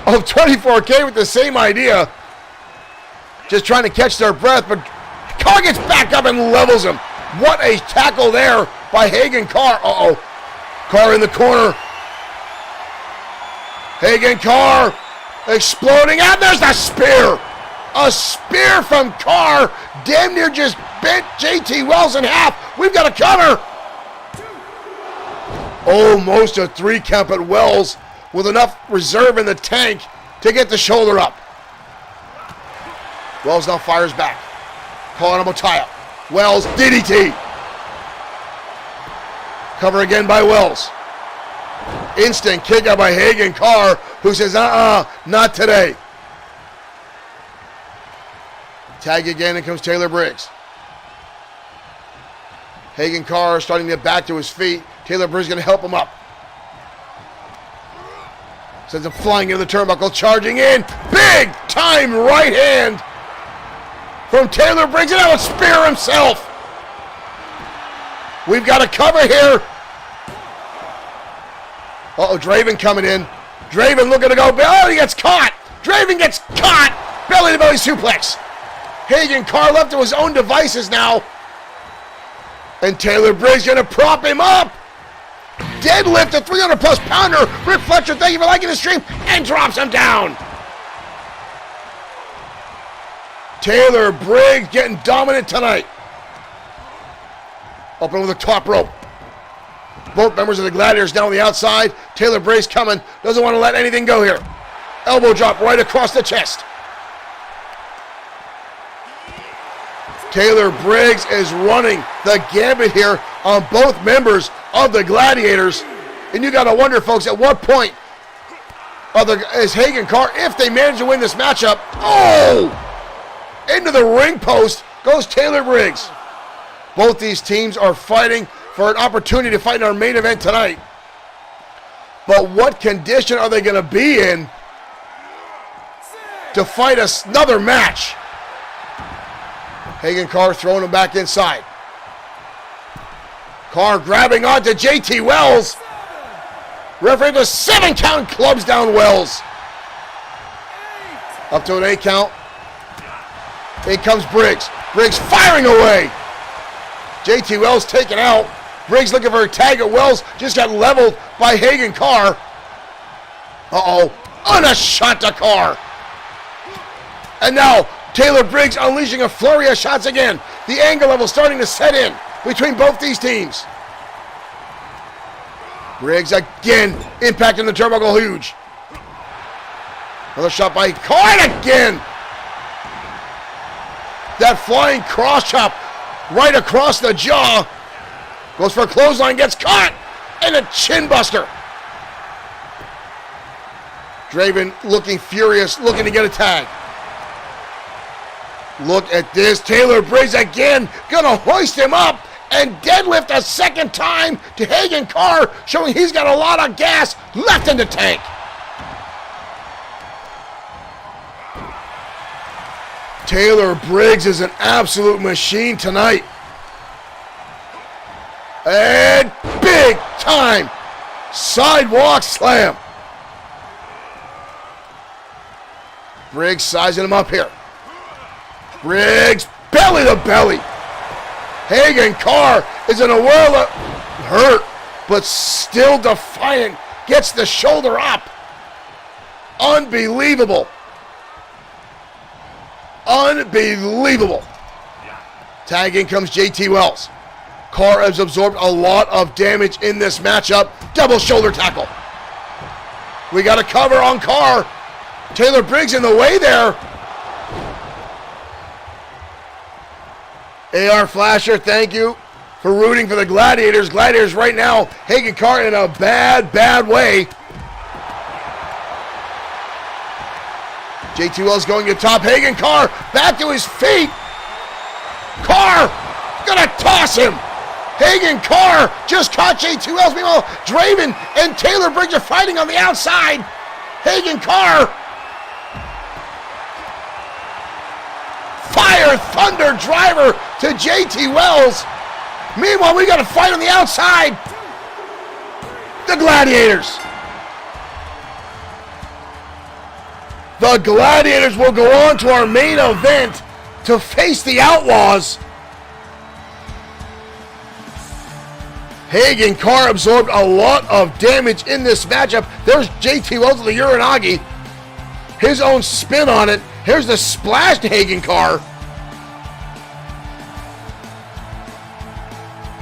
of 24K with the same idea. Just trying to catch their breath, but Carr gets back up and levels him. What a tackle there by Hagen Carr. Carr in the corner. Hagen Carr exploding, and there's the spear. A spear from Carr. Damn near just bent JT Wells in half. We've got a cover. Almost a 3 count, but Wells with enough reserve in the tank to get the shoulder up. Wells now fires back. Calling him a tie-up. Wells, DDT. Cover again by Wells. Instant kick out by Hagen Carr, who says, not today. Tag again, and comes Taylor Briggs. Hagen Carr starting to get back to his feet. Taylor Briggs going to help him up. Sends him flying into the turnbuckle, charging in. Big time right hand from Taylor Briggs, and out with spear himself. We've got a cover here. Uh-oh, Draven coming in. Draven looking to go. Oh, he gets caught. Draven gets caught. Belly-to-belly suplex. Hagen Carr left to his own devices now. And Taylor Briggs going to prop him up. Deadlift a 300-plus pounder. Rick Fletcher, thank you for liking the stream. And drops him down. Taylor Briggs getting dominant tonight. Open with the top rope. Both members of the Gladiators down on the outside. Taylor Briggs coming. Doesn't want to let anything go here. Elbow drop right across the chest. Taylor Briggs is running the gambit here on both members of the Gladiators. And you got to wonder, folks, at what point is Hagen Carr, if they manage to win this matchup, into the ring post goes Taylor Briggs. Both these teams are fighting for an opportunity to fight in our main event tonight. But what condition are they going to be in to fight another match? Hagen Carr throwing him back inside. Carr grabbing onto JT Wells. Referee to 7 count, clubs down Wells. Up to an 8 count. In comes Briggs. Briggs firing away. JT Wells taken out. Briggs looking for a tag at Wells. Just got leveled by Hagen Carr. Uh-oh. On a shot to Carr. And now Taylor Briggs unleashing a flurry of shots again. The angle level starting to set in between both these teams. Briggs again impacting the turnbuckle huge. Another shot by Carr again. That flying cross chop right across the jaw. Goes for a clothesline, gets caught, and a chin buster. Draven looking furious, looking to get a tag. Look at this. Taylor Briggs again gonna hoist him up and deadlift a second time to Hagen Carr, showing he's got a lot of gas left in the tank. Taylor Briggs is an absolute machine tonight. And big time sidewalk slam. Briggs sizing him up here. Briggs belly to belly. Hagen Carr is in a world of hurt, but still defiant. Gets the shoulder up. Unbelievable. Unbelievable. Tag in comes JT Wells. Carr has absorbed a lot of damage in this matchup. Double shoulder tackle. We got a cover on Carr. Taylor Briggs in the way there. AR Flasher, thank you for rooting for the Gladiators. Gladiators right now, Hagen Carr in a bad, bad way. JT Wells going to top. Hagen Carr back to his feet. Carr gonna toss him. Hagen Carr just caught JT Wells. Meanwhile, Draven and Taylor Briggs are fighting on the outside. Hagen Carr. Fire Thunder driver to JT Wells. Meanwhile, we got a fight on the outside. The Gladiators. The Gladiators will go on to our main event to face the Outlaws. Hagen Carr absorbed a lot of damage in this matchup. There's JT Wells with the Uranagi. His own spin on it. Here's the splash to Hagen Carr.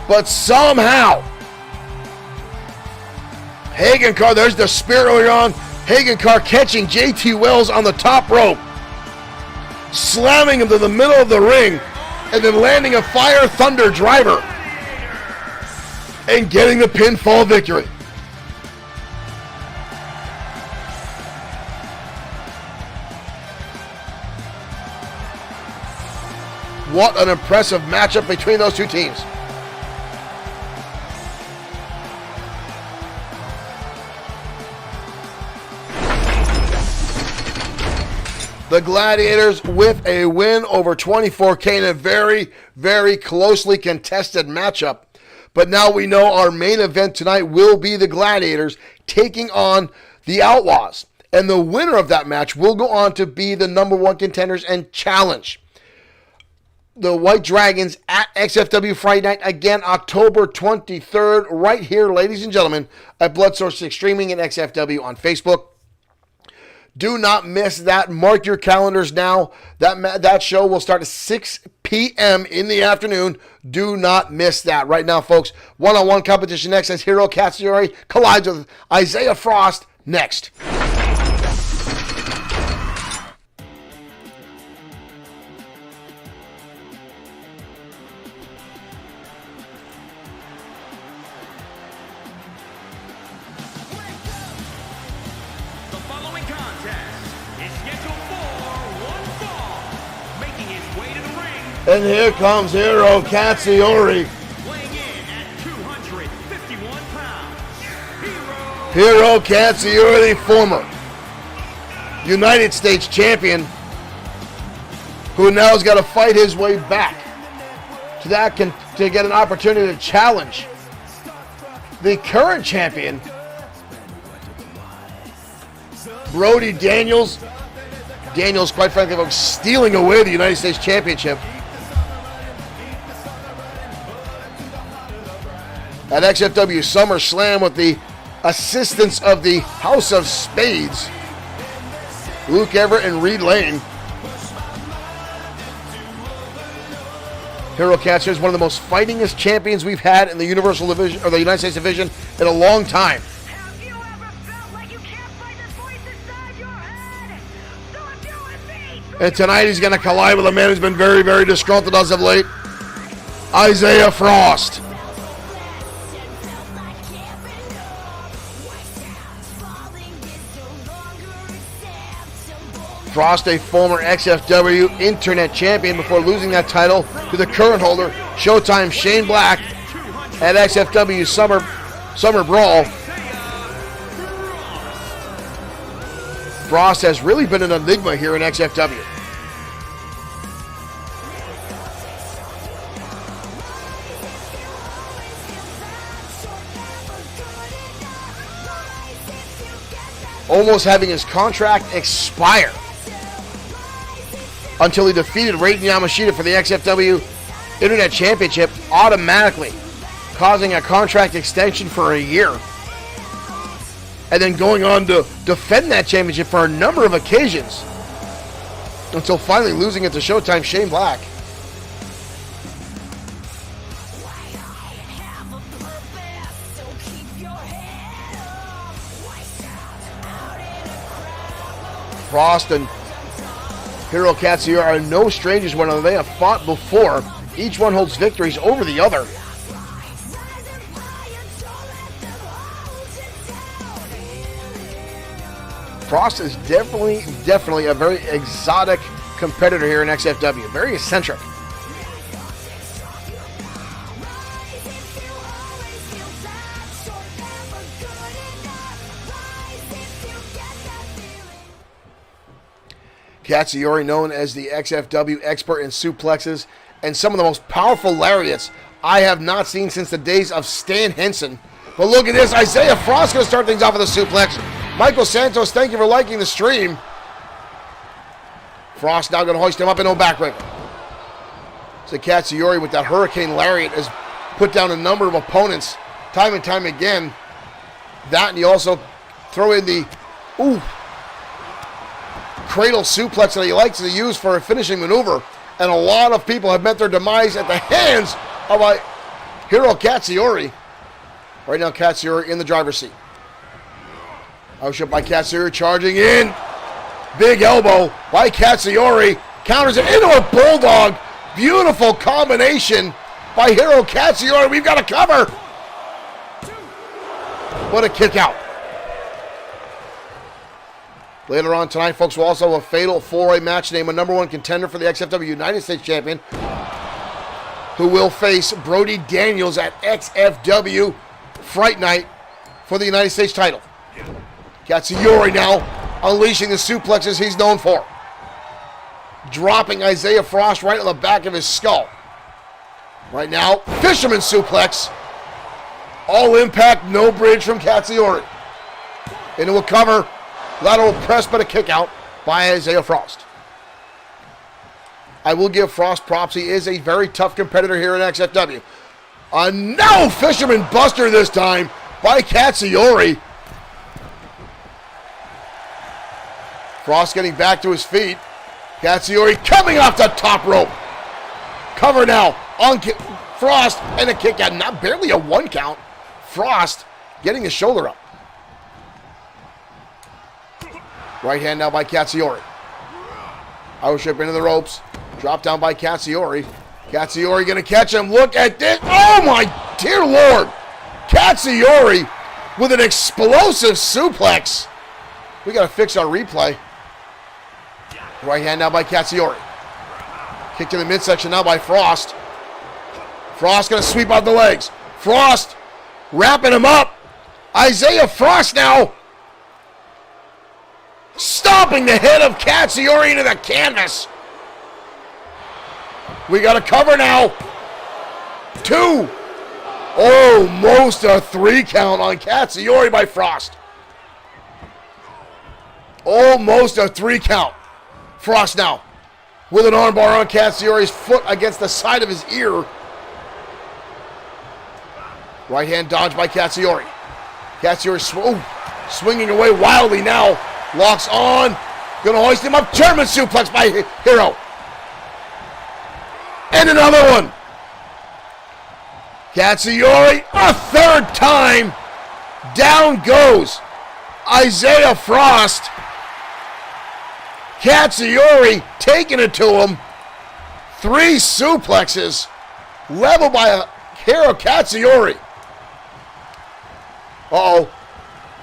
But somehow, Hagen Carr, there's the spear earlier on. Hagen Carr catching JT Wells on the top rope, slamming him to the middle of the ring, and then landing a Fire Thunder driver and getting the pinfall victory. What an impressive matchup between those two teams. The Gladiators with a win over 24K in a very, very closely contested matchup. But now we know our main event tonight will be the Gladiators taking on the Outlaws. And the winner of that match will go on to be the number one contenders and challenge the White Dragons at XFW Friday night, again, October 23rd, right here, ladies and gentlemen, at Bloodsword6 Streaming and XFW on Facebook. Do not miss that. Mark your calendars now. That show will start at 6 p.m. in the afternoon. Do not miss that. Right now, folks, one-on-one competition next as Hiro Katsuyori collides with Isaiah Frost next. And here comes Hiro Katsuyori. Weighing in at 251 pounds, Hiro Katsuyori, former United States champion, who now has got to fight his way back to get an opportunity to challenge the current champion, Brody Daniels. Daniels, quite frankly, folks, stealing away the United States Championship. At XFW SummerSlam with the assistance of the House of Spades, Luke Everett and Reed Lane. Hiro Katsuyori is one of the most fightingest champions we've had in the Universal Division or the United States Division in a long time. Have you ever felt like you can't fight this voice inside your head? So if you're with me, And tonight he's going to collide with a man who's been very, very disgruntled as of late, Isaiah Frost. Frost, a former XFW Internet champion before losing that title to the current holder, Showtime Shane Black, at XFW Summer Brawl. Frost has really been an enigma here in XFW. Almost having his contract expire until he defeated Raiden Yamashita for the XFW Internet Championship, automatically causing a contract extension for a year. And then going on to defend that championship for a number of occasions until finally losing it to Showtime Shane Black. Frost and Hiro Katsuyori are no strangers to one another. They have fought before. Each one holds victories over the other. Frost is definitely a very exotic competitor here in XFW. Very eccentric. Katsuyori, known as the XFW expert in suplexes and some of the most powerful lariats I have not seen since the days of Stan Henson. But look at this, Isaiah Frost going to start things off with a suplex. Michael Santos, thank you for liking the stream. Frost now going to hoist him up into a backbreaker. So Katsuyori with that Hurricane Lariat has put down a number of opponents time and time again. That, and you also throw in the cradle suplex that he likes to use for a finishing maneuver. And a lot of people have met their demise at the hands of Hiro Katsuyori. Right now, Katsuyori in the driver's seat. Outshot by Katsuyori, charging in. Big elbow by Katsuyori. Counters it into a bulldog. Beautiful combination by Hiro Katsuyori. We've got a cover. What a kick out. Later on tonight, folks, we'll also have a fatal four-way match. Name a number one contender for the XFW United States Champion, who will face Brody Daniels at XFW Fright Night for the United States title. Katsuyori now unleashing the suplexes he's known for. dropping Isaiah Frost right on the back of his skull. Right now, fisherman suplex. All impact, no bridge from Katsuyori. Into a cover, lateral press, but a kick out by Isaiah Frost. I will give Frost props. He is a very tough competitor here in XFW. No fisherman buster this time by Katsuyori. Frost getting back to his feet. Katsuyori coming off the top rope. Cover now on Frost and a kick out. Not barely a 1 count. Frost getting his shoulder up. Right hand now by Katsuyori. Irish-whip into the ropes. Drop down by Katsuyori. Katsuyori going to catch him. Look at this. Oh my dear Lord. Katsuyori with an explosive suplex. We got to fix our replay. Right hand now by Katsuyori. Kick to the midsection now by Frost. Frost going to sweep out the legs. Frost wrapping him up. Isaiah Frost now stomping the head of Katsuyori into the canvas. We got a cover now. 2. Almost a 3 count on Katsuyori by Frost. Almost a 3 count. Frost now with an armbar on Katsuyori's foot against the side of his ear. Right hand dodge by Katsuyori. Katsuyori swinging away wildly now. Locks on. Gonna hoist him up. German suplex by Hero. And another one. Katsuyori a 3rd time. Down goes Isaiah Frost. Katsuyori taking it to him. 3 suplexes. Leveled by Hero Katsuyori. Uh-oh.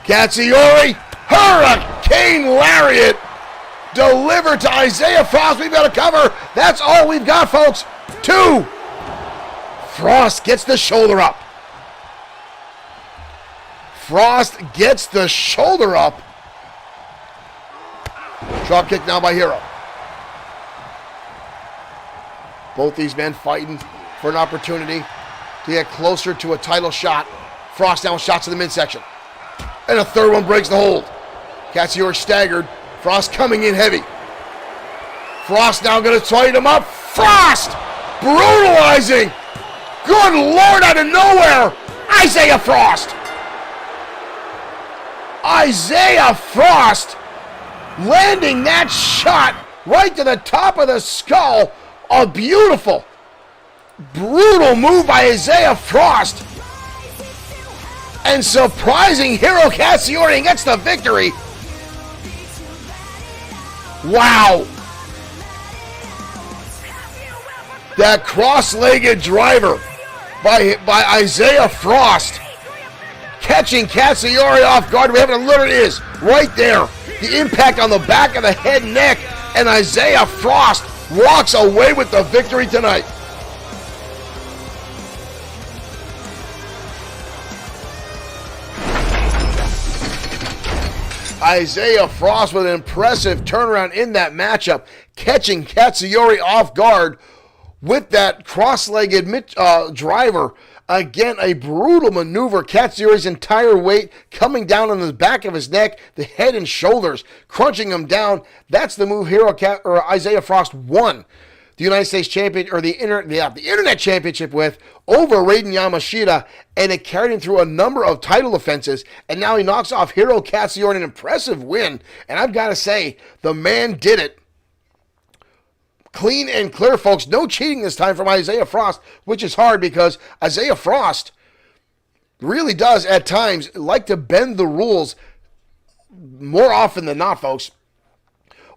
Katsuyori. Hurricane Lariat. Delivered to Isaiah Frost. We've got a cover. That's all we've got, folks. 2. Frost gets the shoulder up. Frost gets the shoulder up. Drop kick now by Hero. Both these men fighting for an opportunity to get closer to a title shot. Frost now shots to the midsection. And a 3rd one breaks the hold. Katsuyori staggered. Frost coming in heavy. Frost now going to tighten him up. Frost brutalizing. Good Lord, out of nowhere. Isaiah Frost. Isaiah Frost landing that shot right to the top of the skull. A beautiful, brutal move by Isaiah Frost. And surprising Hero Katsuyori gets the victory. Wow. That cross-legged driver by Isaiah Frost. Catching Katsuyori off guard. We have it. Literally is right there. The impact on the back of the head and neck. And Isaiah Frost walks away with the victory tonight. Isaiah Frost with an impressive turnaround in that matchup, catching Katsuyori off guard with that cross-legged driver. Again, a brutal maneuver. Katsuyori's entire weight coming down on the back of his neck, the head and shoulders, crunching him down. That's the move Isaiah Frost won the United States champion, or the Internet Championship with, over Raiden Yamashita, and it carried him through a number of title defenses, and now he knocks off Hiro Katsuyori, an impressive win, and I've got to say, the man did it. Clean and clear, folks. No cheating this time from Isaiah Frost, which is hard because Isaiah Frost really does, at times, like to bend the rules more often than not, folks.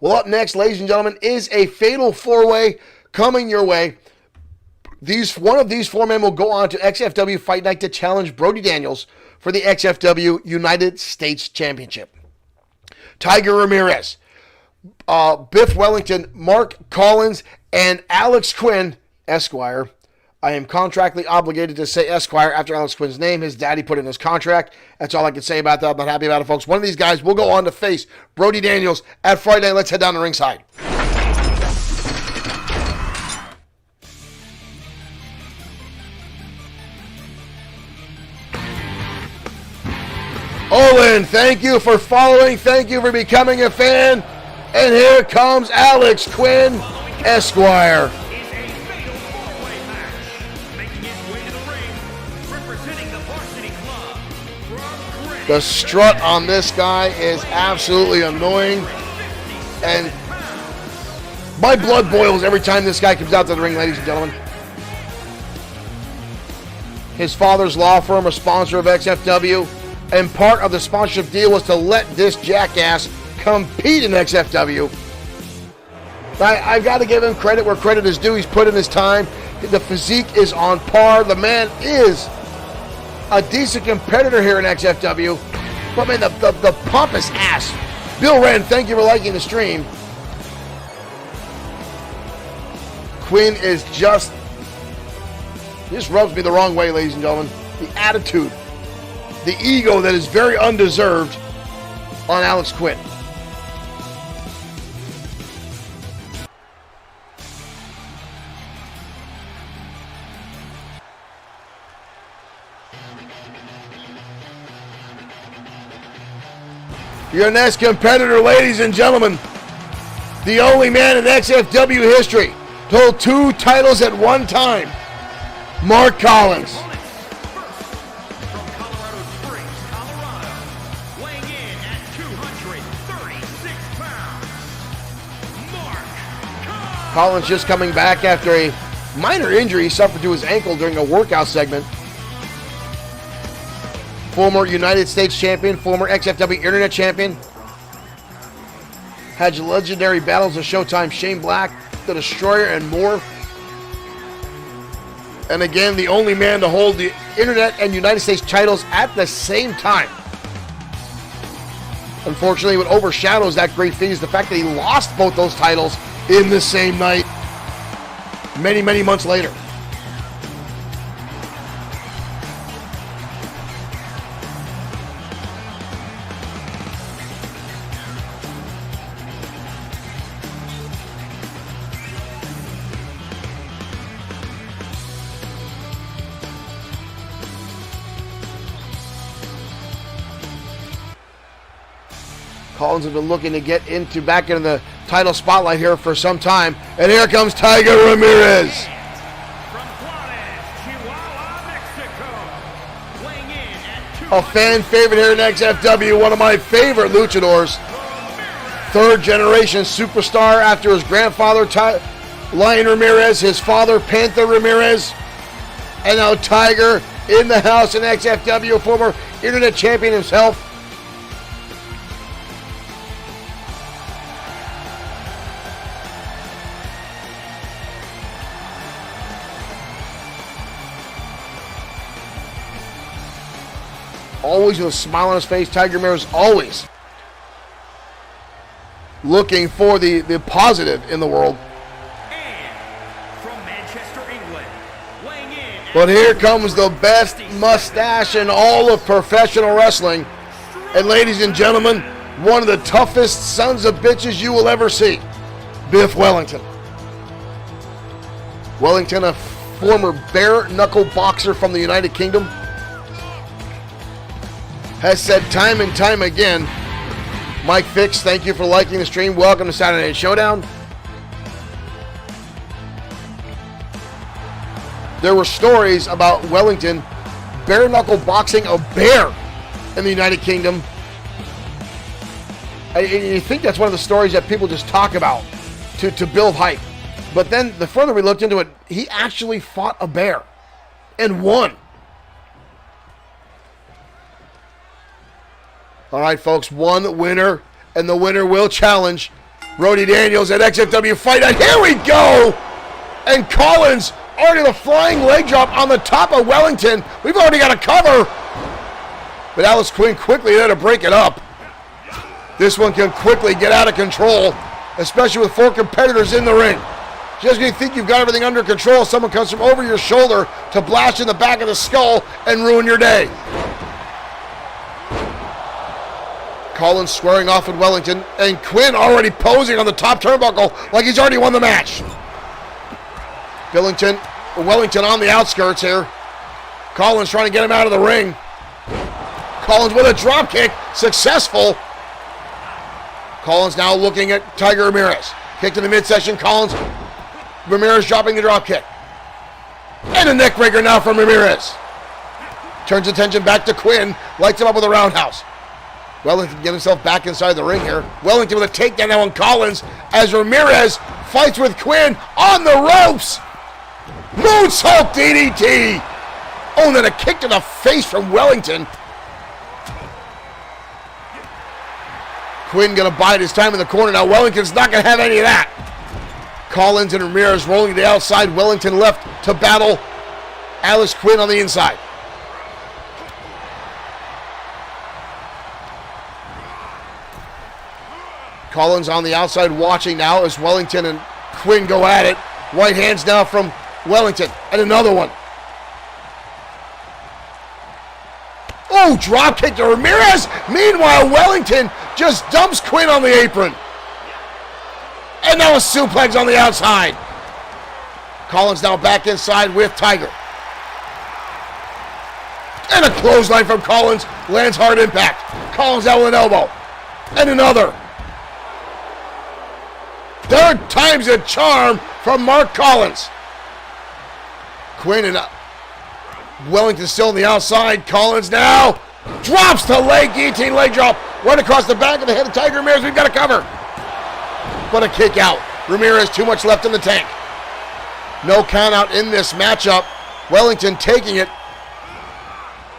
Well, up next, ladies and gentlemen, is a fatal 4-way coming your way. One of these 4 men will go on to XFW Fight Night to challenge Brody Daniels for the XFW United States Championship. Tiger Ramirez, Biff Wellington, Mark Collins, and Alex Quinn, Esquire. I am contractually obligated to say Esquire after Alex Quinn's name. His daddy put in his contract. That's all I can say about that. I'm not happy about it, folks. One of these guys will go on to face Brody Daniels at Friday night. Let's head down to ringside. Olin, thank you for following. Thank you for becoming a fan. And here comes Alex Quinn, Esquire. Is a fatal four-way match. Making his way to the ring, representing the varsity club from Grit. The strut on this guy is absolutely annoying. And my blood boils every time this guy comes out to the ring, ladies and gentlemen. His father's law firm, a sponsor of XFW, and part of the sponsorship deal was to let this jackass compete in XFW. I've got to give him credit where credit is due. He's put in his time. The physique is on par. The man is a decent competitor here in XFW. But man, the pompous ass. Bill Wren, thank you for liking the stream. Quinn is just rubs me the wrong way, ladies and gentlemen. The attitude, the ego that is very undeserved on Alex Quinn. Your next competitor, ladies and gentlemen, the only man in XFW history to hold 2 titles at one time, Mark Collins. From Colorado Springs, Colorado, weighing in at 236 pounds, Mark Collins just coming back after a minor injury he suffered to his ankle during a workout segment. Former United States champion, former XFW Internet champion. Had legendary battles with Showtime, Shane Black, The Destroyer, and more. And again, the only man to hold the Internet and United States titles at the same time. Unfortunately, what overshadows that great feat is the fact that he lost both those titles in the same night many, many months later. Collins has been looking to get back into the title spotlight here for some time. And here comes Tiger Ramirez. from Juarez, Chihuahua, Mexico, weighing in at A fan favorite here in XFW, one of my favorite luchadors. 3rd generation superstar after his grandfather, Lion Ramirez, his father, Panther Ramirez. And now Tiger in the house in XFW, former Internet champion himself. Always with a smile on his face. Tiger Ramirez always looking for the positive in the world. And from Manchester, England, weighing in at But here comes the best mustache in all of professional wrestling. And ladies and gentlemen, one of the toughest sons of bitches you will ever see, Biff Wellington. Wellington, a former bare knuckle boxer from the United Kingdom, has said time and time again, Mike Fix, thank you for liking the stream. Welcome to Saturday Night Showdown. There were stories about Wellington bare knuckle boxing a bear in the United Kingdom. And you think that's one of the stories that people just talk about to build hype. But then the further we looked into it, he actually fought a bear and won. All right, folks, one winner, and the winner will challenge Brody Daniels at XFW Fight. And here we go! And Collins already the flying leg drop on the top of Wellington. We've already got a cover. But Alex Quinn quickly there to break it up. This one can quickly get out of control, especially with 4 competitors in the ring. Just when you think you've got everything under control, someone comes from over your shoulder to blast in the back of the skull and ruin your day. Collins squaring off with Wellington, and Quinn already posing on the top turnbuckle like he's already won the match. Wellington on the outskirts here. Collins trying to get him out of the ring. Collins with a drop kick, successful. Collins now looking at Tiger Ramirez. Kick to the midsection, Collins. Ramirez dropping the drop kick. And a neck breaker now from Ramirez. Turns attention back to Quinn, lights him up with a roundhouse. Wellington getting himself back inside the ring here. Wellington with a takedown now on Collins as Ramirez fights with Quinn on the ropes. Moonsault DDT. Oh, and then a kick to the face from Wellington. Quinn gonna bide his time in the corner. Now Wellington's not gonna have any of that. Collins and Ramirez rolling to the outside. Wellington left to battle Alice Quinn on the inside. Collins on the outside watching now as Wellington and Quinn go at it. Right hands now from Wellington. And another one. Oh, drop kick to Ramirez. Meanwhile, Wellington just dumps Quinn on the apron. And now a suplex on the outside. Collins now back inside with Tiger. And a clothesline from Collins. Lands hard impact. Collins out with an elbow. And another. Third time's a charm from Mark Collins. Quinn and Wellington still on the outside. Collins now drops the leg, guillotine leg drop right across the back of the head of Tiger Ramirez. We've got a cover. But a kick out. Ramirez too much left in the tank. No count out in this matchup. Wellington taking it,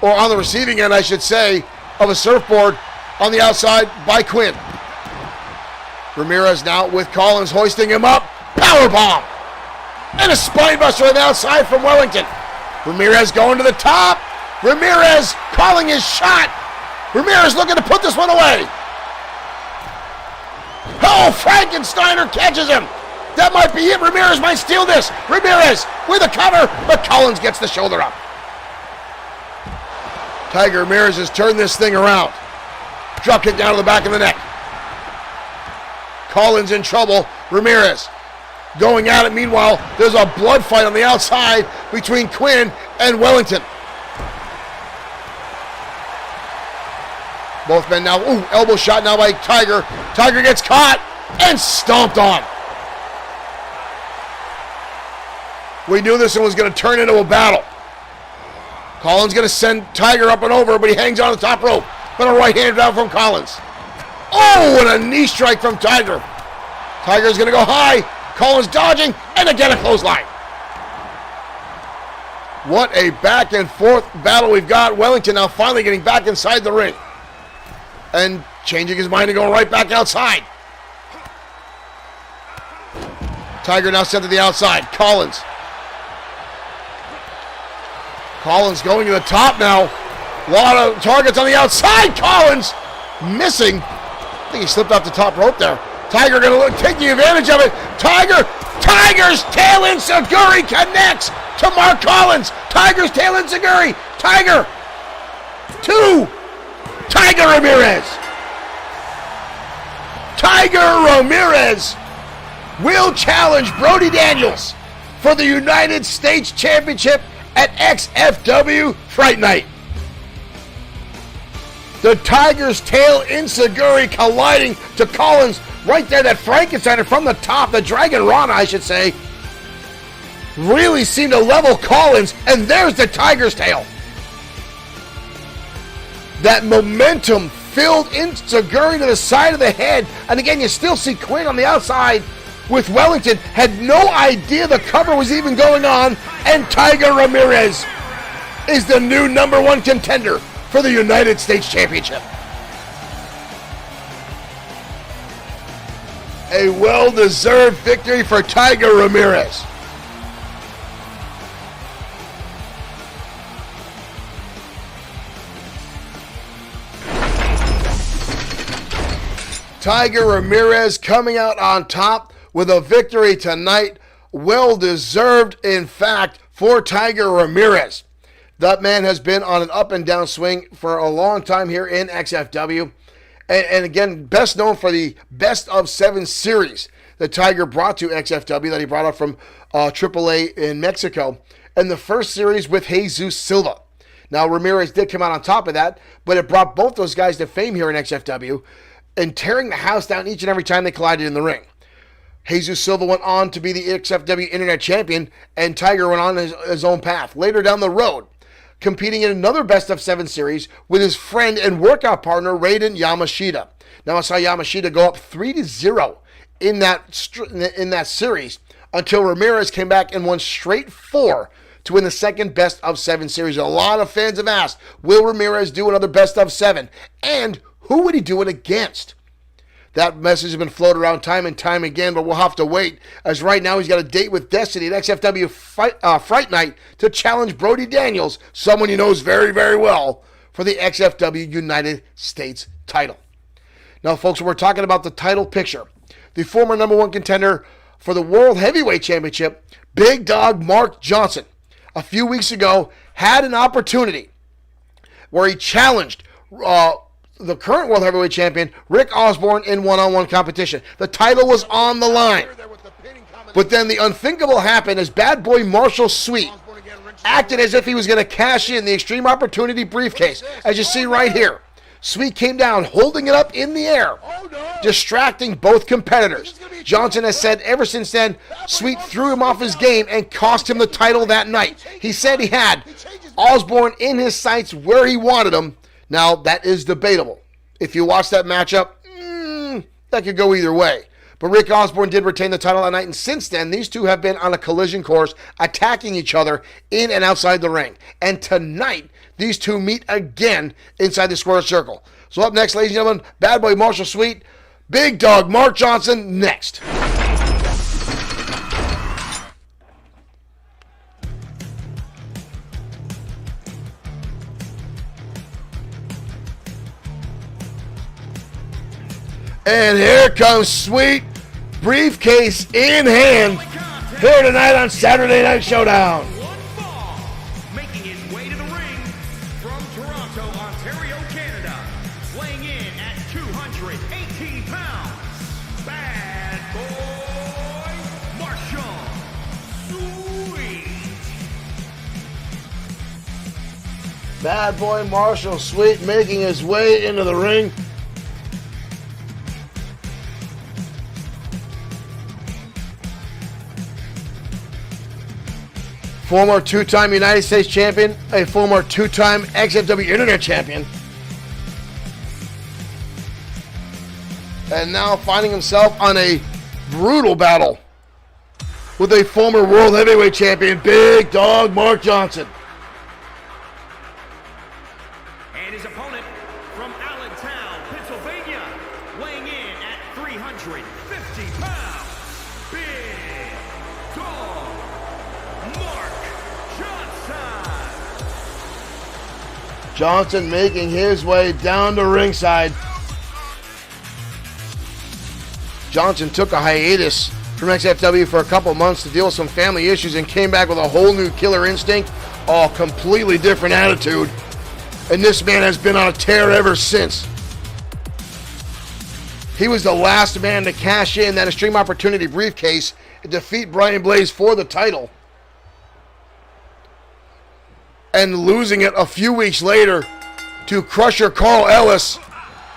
or on the receiving end, I should say, of a surfboard on the outside by Quinn. Ramirez now with Collins hoisting him up. Powerbomb. And a spinebuster on the outside from Wellington. Ramirez going to the top. Ramirez calling his shot. Ramirez looking to put this one away. Oh, Frankensteiner catches him. That might be it. Ramirez might steal this. Ramirez with a cover, but Collins gets the shoulder up. Tiger Ramirez has turned this thing around. Drop kick down to the back of the neck. Collins in trouble. Ramirez going at it. Meanwhile, there's a blood fight on the outside between Quinn and Wellington. Both men now, elbow shot now by Tiger. Tiger gets caught and stomped on. We knew this one was going to turn into a battle. Collins going to send Tiger up and over, but he hangs on the top rope. But a right hand down from Collins. Oh, and a knee strike from Tiger. Tiger's going to go high. Collins dodging, and again a clothesline. What a back and forth battle we've got. Wellington now finally getting back inside the ring. And changing his mind and going right back outside. Tiger now sent to the outside. Collins. Collins going to the top now. A lot of targets on the outside. Collins missing. I think he slipped off the top rope there. Tiger going to look, taking advantage of it. Tiger's tail enziguri connects to Mark Collins. Tiger's tail enziguri. Tiger. 2. Tiger Ramirez. Tiger Ramirez will challenge Brody Daniels for the United States Championship at XFW Fright Night. The Tiger's tail enziguri colliding to Collins right there. That Frankensteiner from the top, the Dragon Rana, I should say, really seemed to level Collins, and there's the Tiger's tail. That momentum filled enziguri to the side of the head, and again, you still see Quinn on the outside with Wellington, had no idea the cover was even going on, and Tiger Ramirez is the new #1 contender for the United States Championship. A well-deserved victory for Tiger Ramirez. Tiger Ramirez coming out on top with a victory tonight. Well-deserved, in fact, for Tiger Ramirez. That man has been on an up and down swing for a long time here in XFW. And again, best known for the Best of 7 series that Tiger brought to XFW, that he brought up from AAA in Mexico. And the first series with Jesus Silva. Now, Ramirez did come out on top of that, but it brought both those guys to fame here in XFW and tearing the house down each and every time they collided in the ring. Jesus Silva went on to be the XFW Internet Champion, and Tiger went on his own path. Later down the road, competing in another best-of-7 series with his friend and workout partner, Raiden Yamashita. Now, I saw Yamashita go up 3-0 in that series until Ramirez came back and won straight 4 to win the second best-of-7 series. A lot of fans have asked, will Ramirez do another best-of-7? And who would he do it against? That message has been floated around time and time again, but we'll have to wait, as right now he's got a date with Destiny at XFW Fright Night to challenge Brody Daniels, someone he knows very, very well, for the XFW United States title. Now, folks, we're talking about the title picture. The former number 1 contender for the World Heavyweight Championship, Big Dog Mark Johnson, a few weeks ago had an opportunity where he challenged the current World Heavyweight Champion, Rick Osborne, in one-on-one competition. The title was on the line. But then the unthinkable happened as Bad Boy Marshall Sweet acted as if he was going to cash in the Extreme Opportunity briefcase, as you see right here. Sweet came down, holding it up in the air, distracting both competitors. Johnson has said ever since then, Sweet threw him off his game and cost him the title that night. He said he had Osborne in his sights where he wanted him. Now, that is debatable. If you watch that matchup, that could go either way. But Rick Osborne did retain the title that night, and since then, these two have been on a collision course, attacking each other in and outside the ring. And tonight, these two meet again inside the square circle. So up next, ladies and gentlemen, Bad Boy Marshall Sweet, Big Dog Mark Johnson next. And here comes Sweet, briefcase in hand, here tonight on Saturday Night Showdown. Making his way to the ring from Toronto, Ontario, Canada, weighing in at 218 pounds, Bad Boy Marshall Sweet. Bad Boy Marshall Sweet making his way into the ring. Former 2-time United States champion, a former 2-time XFW Internet champion. And now finding himself on a brutal battle with a former World Heavyweight champion, Big Dog Mark Johnson. And his opponent from Allentown, Pennsylvania, weighing in at 350 pounds, Big Dog Mark Johnson. Johnson making his way down to ringside. Johnson took a hiatus from XFW for a couple months to deal with some family issues and came back with a whole new killer instinct, a completely different attitude. And this man has been on a tear ever since. He was the last man to cash in that Extreme Opportunity briefcase and defeat Brian Blaze for the title. And losing it a few weeks later to Crusher Carl Ellis.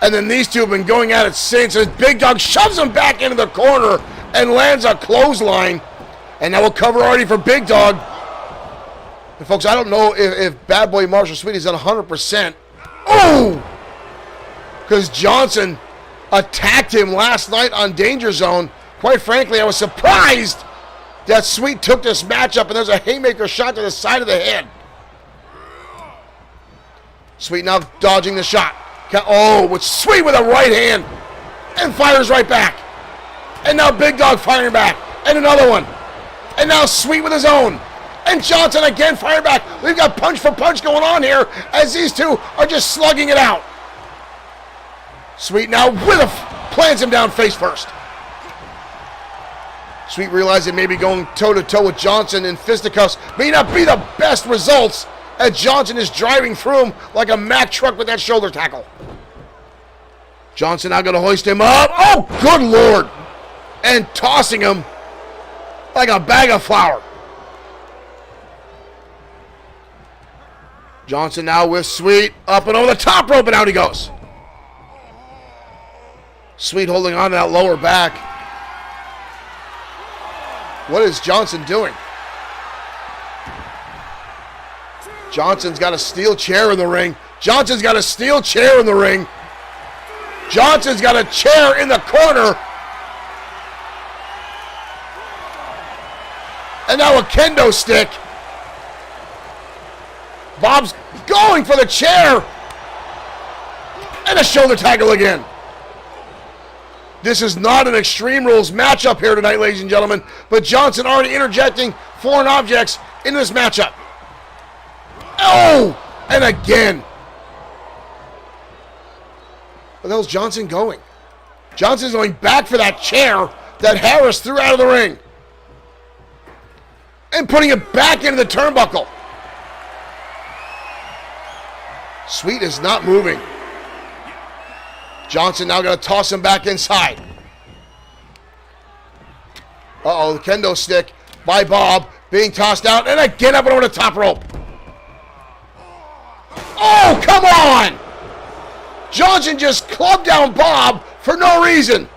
And then these two have been going at it since. And Big Dog shoves him back into the corner and lands a clothesline. And now we'll cover already for Big Dog. And folks, I don't know if Bad Boy Marshall Sweet is at 100%. Oh! Because Johnson attacked him last night on Danger Zone. Quite frankly, I was surprised that Sweet took this matchup, and there's a haymaker shot to the side of the head. Sweet now dodging the shot. Oh, with Sweet with a right hand and fires right back. And now Big Dog firing back. And another one. And now Sweet with his own. And Johnson again firing back. We've got punch for punch going on here as these two are just slugging it out. Sweet now plants him down face first. Sweet realizing maybe going toe-to-toe with Johnson in fisticuffs may not be the best results as Johnson is driving through him like a Mack truck with that shoulder tackle. Johnson now going to hoist him up. Oh, good Lord. And tossing him like a bag of flour. Johnson now with Sweet. Up and over the top rope, and out he goes. Sweet holding on to that lower back. What is Johnson doing? Johnson's got a steel chair in the ring. Johnson's got a steel chair in the ring. Johnson's got a chair in the corner. And now a kendo stick. Bob's going for the chair. And a shoulder tackle again. This is not an Extreme Rules matchup here tonight, ladies and gentlemen. But Johnson already interjecting foreign objects into this matchup. Oh! And again. Where the hell's Johnson going? Johnson's going back for that chair that Harris threw out of the ring. And putting it back into the turnbuckle. Sweet is not moving. Johnson now going to toss him back inside. Uh-oh, the kendo stick by Bob being tossed out. And again up and over the top rope. Oh, come on! Johnson just clubbed down Bob for no reason.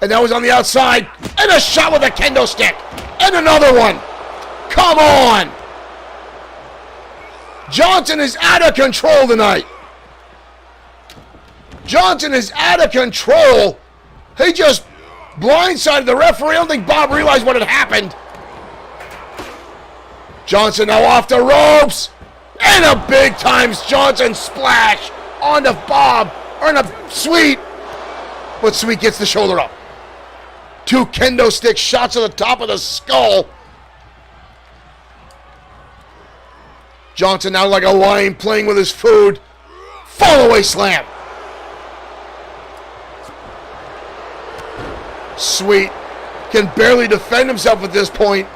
And that was on the outside. And a shot with a kendo stick. And another one. Come on! Johnson is out of control tonight. Johnson is out of control. He just blindsided the referee. I don't think Bob realized what had happened. Johnson now off the ropes. And a big time Johnson splash onto Bob. Or on a Sweet. But Sweet gets the shoulder up. Two kendo stick shots to the top of the skull. Johnson now like a lion playing with his food. Fall away slam. Sweet can barely defend himself at this point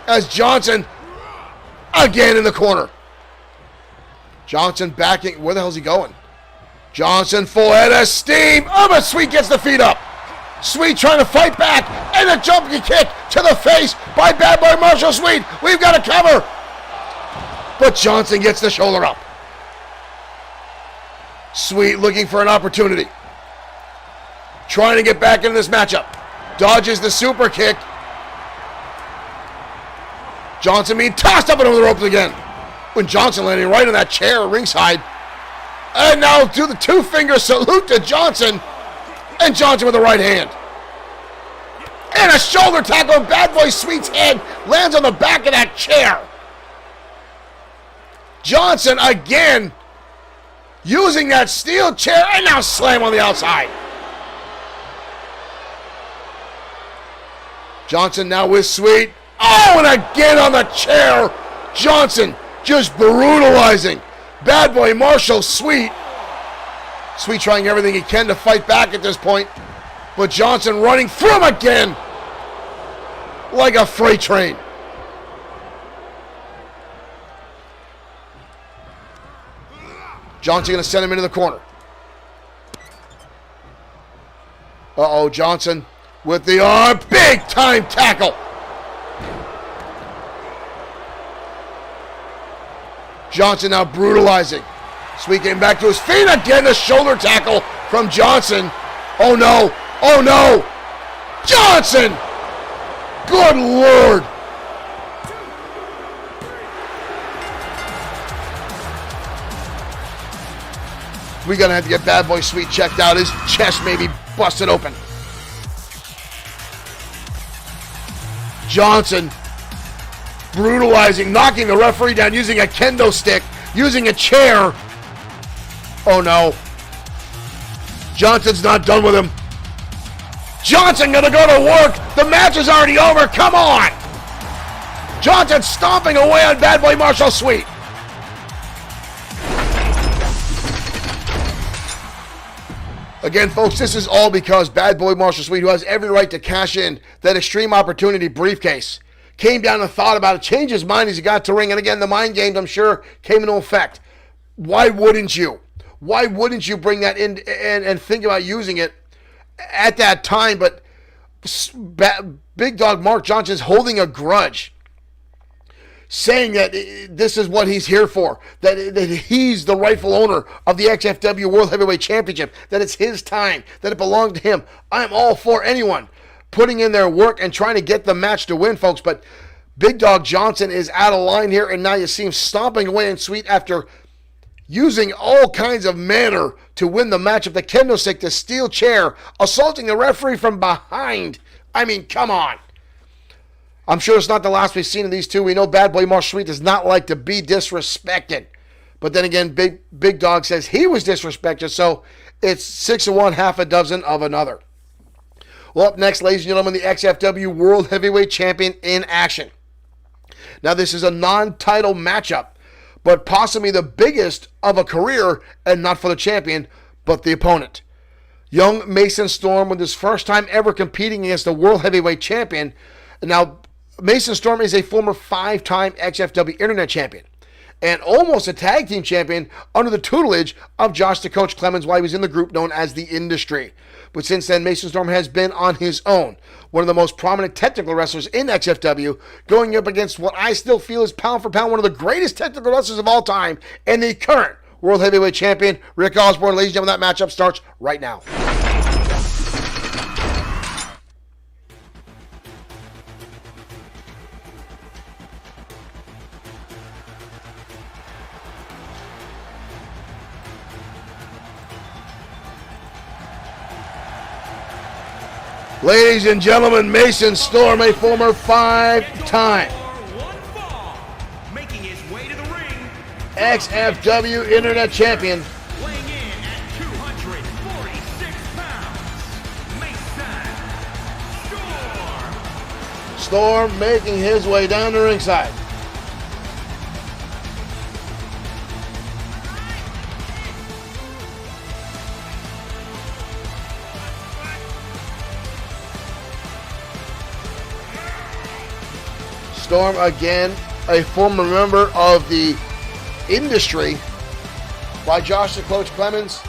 as Johnson again in the corner. Johnson backing. Where the hell's he going? Johnson full head of steam. Oh, but Sweet gets the feet up. Sweet trying to fight back. And a jumping kick to the face by Bad Boy Marshall Sweet. We've got a cover. But Johnson gets the shoulder up. Sweet looking for an opportunity. Trying to get back into this matchup. Dodges the super kick. Johnson being tossed up and over the ropes again. When Johnson landing right on that chair ringside. And now do the two-finger salute to Johnson. And Johnson with the right hand. And a shoulder tackle on Bad Boy Sweet's head. Lands on the back of that chair. Johnson again using that steel chair. And now slam on the outside. Johnson now with Sweet. Oh, and again on the chair. Johnson just brutalizing Bad Boy Marshall Sweet. Sweet trying everything he can to fight back at this point. But Johnson running through him again like a freight train. Johnson going to send him into the corner. Uh-oh, Johnson with the arm. Big time tackle. Johnson now brutalizing. Sweet getting back to his feet again. A shoulder tackle from Johnson. Oh no. Oh no. Johnson. Good Lord. We're going to have to get Bad Boy Sweet checked out. His chest may be busted open. Johnson brutalizing, knocking the referee down, using a kendo stick, using a chair. Oh no. Johnson's not done with him. Johnson gonna go to work. The match is already over. Come on. Johnson stomping away on Bad Boy Marshall Sweet. Again, folks, this is all because Bad Boy Marshall Sweet, who has every right to cash in that Extreme Opportunity briefcase, came down and thought about it, changed his mind as he got to ring. And again, the mind games, I'm sure, came into effect. Why wouldn't you? Why wouldn't you bring that in and think about using it at that time? But Big Dog Mark Johnson's holding a grudge. saying that this is what he's here for, that he's the rightful owner of the XFW World Heavyweight Championship, that it's his time, that it belonged to him. I'm all for anyone putting in their work and trying to get the match to win, folks, but Big Dog Johnson is out of line here, and now you see him stomping away in sweet after using all kinds of manner to win the matchup. The kendo stick, the steel chair, assaulting the referee from behind. I mean, come on. I'm sure it's not the last we've seen of these two. We know Bad Boy Marsh Sweet does not like to be disrespected. But then again, Big Dog says he was disrespected, so it's 6 of one, half a dozen of another. Well, up next, ladies and gentlemen, the XFW World Heavyweight Champion in action. Now, this is a non-title matchup, but possibly the biggest of a career, and not for the champion, but the opponent. Young Mason Storm, with his first time ever competing against the World Heavyweight Champion. Now, Mason Storm is a former 5-time XFW Internet Champion and almost a tag team champion under the tutelage of Josh the Coach Clemens while he was in the group known as the Industry. But since then, Mason Storm has been on his own, one of the most prominent technical wrestlers in XFW, going up against what I still feel is pound for pound one of the greatest technical wrestlers of all time, and the current World Heavyweight Champion, Rick Osborne. Ladies and gentlemen, that matchup starts right now. Ladies and gentlemen, Mason Storm, a former 5-time Making his way to the ring, XFW Internet Champion, weighing in at 246 pounds, Mason Storm. Storm making his way down the ringside. Storm, again, a former member of the Industry by Josh the Coach Clemens.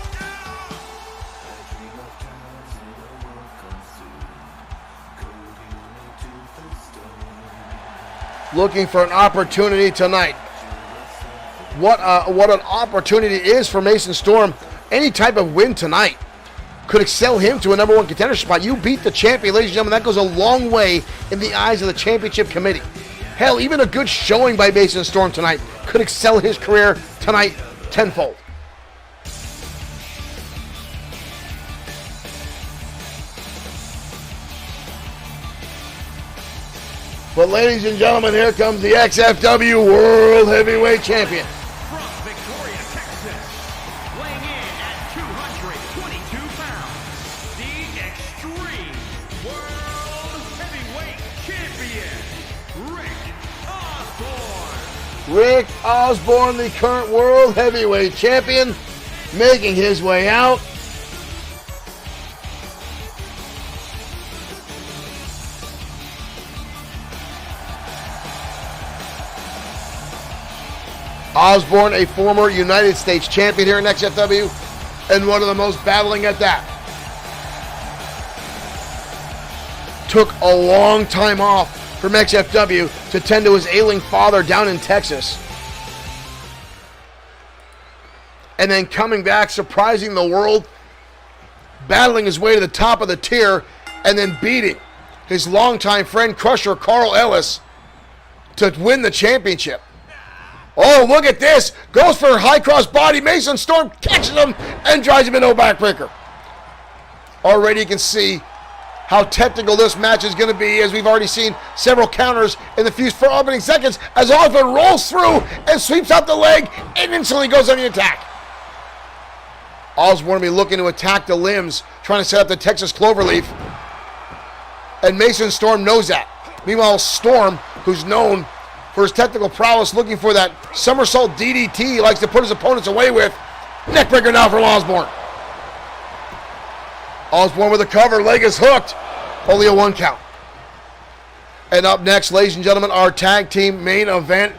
Looking for an opportunity tonight. What an opportunity it is for Mason Storm. Any type of win tonight could excel him to a number one contender spot. You beat the champion, ladies and gentlemen. That goes a long way in the eyes of the championship committee. Hell, even a good showing by Mason Storm tonight could excel his career tonight tenfold. But ladies and gentlemen, here comes the XFW World Heavyweight Champion. From Victoria, Texas, weighing in at 222 pounds, the Extreme World Heavyweight Champion, Rick Osborne. Rick Osborne, the current World Heavyweight Champion, making his way out. Osborne, a former United States champion here in XFW, and one of the most battling at that. Took a long time off from XFW to tend to his ailing father down in Texas. And then coming back, surprising the world, battling his way to the top of the tier, and then beating his longtime friend Crusher Carl Ellis to win the championship. Oh, look at this. Goes for a high cross body. Mason Storm catches him and drives him into a backbreaker. Already you can see how technical this match is going to be, as we've already seen several counters in the few opening seconds as Osborne rolls through and sweeps out the leg and instantly goes on the attack. Osborne will be looking to attack the limbs, trying to set up the Texas Cloverleaf. And Mason Storm knows that. Meanwhile, Storm, who's known for his technical prowess, looking for that somersault DDT he likes to put his opponents away with. Neckbreaker now from Osborne. Osborne with a cover, leg is hooked. Only a 1 count. And up next, ladies and gentlemen, our tag team main event.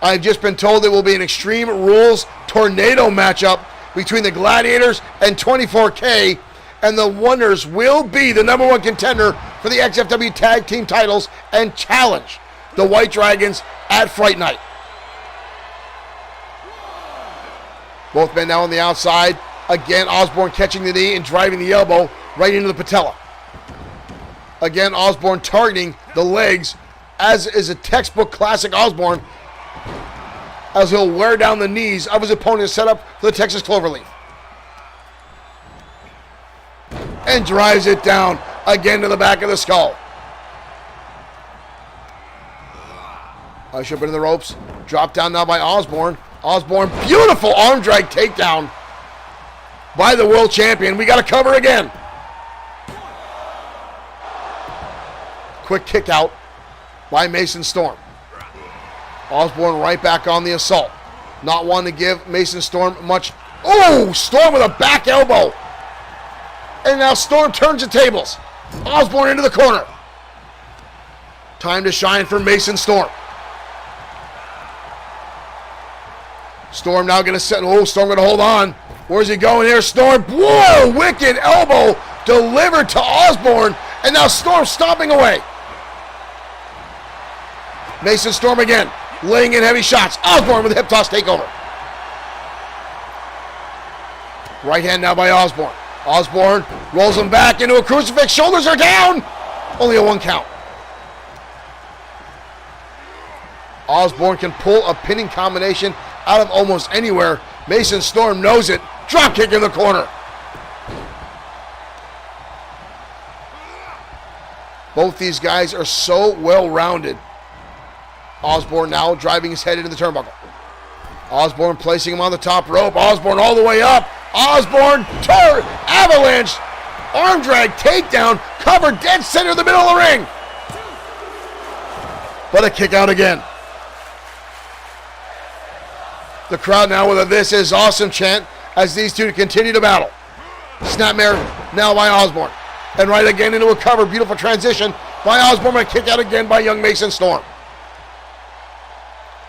I've just been told it will be an Extreme Rules tornado matchup between the Gladiators and 24K. And the winners will be the number one contender for the XFW tag team titles and challenge the White Dragons at Fright Night. Both men now on the outside. Again, Osborne catching the knee and driving the elbow right into the patella. Again, Osborne targeting the legs, as is a textbook classic Osborne, as he'll wear down the knees of his opponent set up for the Texas Cloverleaf. And drives it down again to the back of the skull. Usher up into the ropes. Dropped down now by Osborne. Osborne, beautiful arm drag takedown by the world champion. We got to cover again. Quick kick out by Mason Storm. Osborne right back on the assault. Not wanting to give Mason Storm much. Oh, Storm with a back elbow. And now Storm turns the tables. Osborne into the corner. Time to shine for Mason Storm. Storm now going to set. Oh, Storm going to hold on. Where's he going here? Storm. Whoa, wicked elbow delivered to Osborne. And now Storm stomping away. Mason Storm again, laying in heavy shots. Osborne with a hip toss takeover. Right hand now by Osborne. Osborne rolls him back into a crucifix. Shoulders are down. Only a 1 count. Osborne can pull a pinning combination out of almost anywhere. Mason Storm knows it. Drop kick in the corner. Both these guys are so well-rounded. Osborne now driving his head into the turnbuckle. Osborne placing him on the top rope. Osborne all the way up. Osborne avalanche. Arm drag takedown. Covered dead center in the middle of the ring. But a kick out again. The crowd now with a "This is awesome" chant as these two continue to battle. Snapmare now by Osborne. And right again into a cover. Beautiful transition by Osborne. A kick out again by young Mason Storm.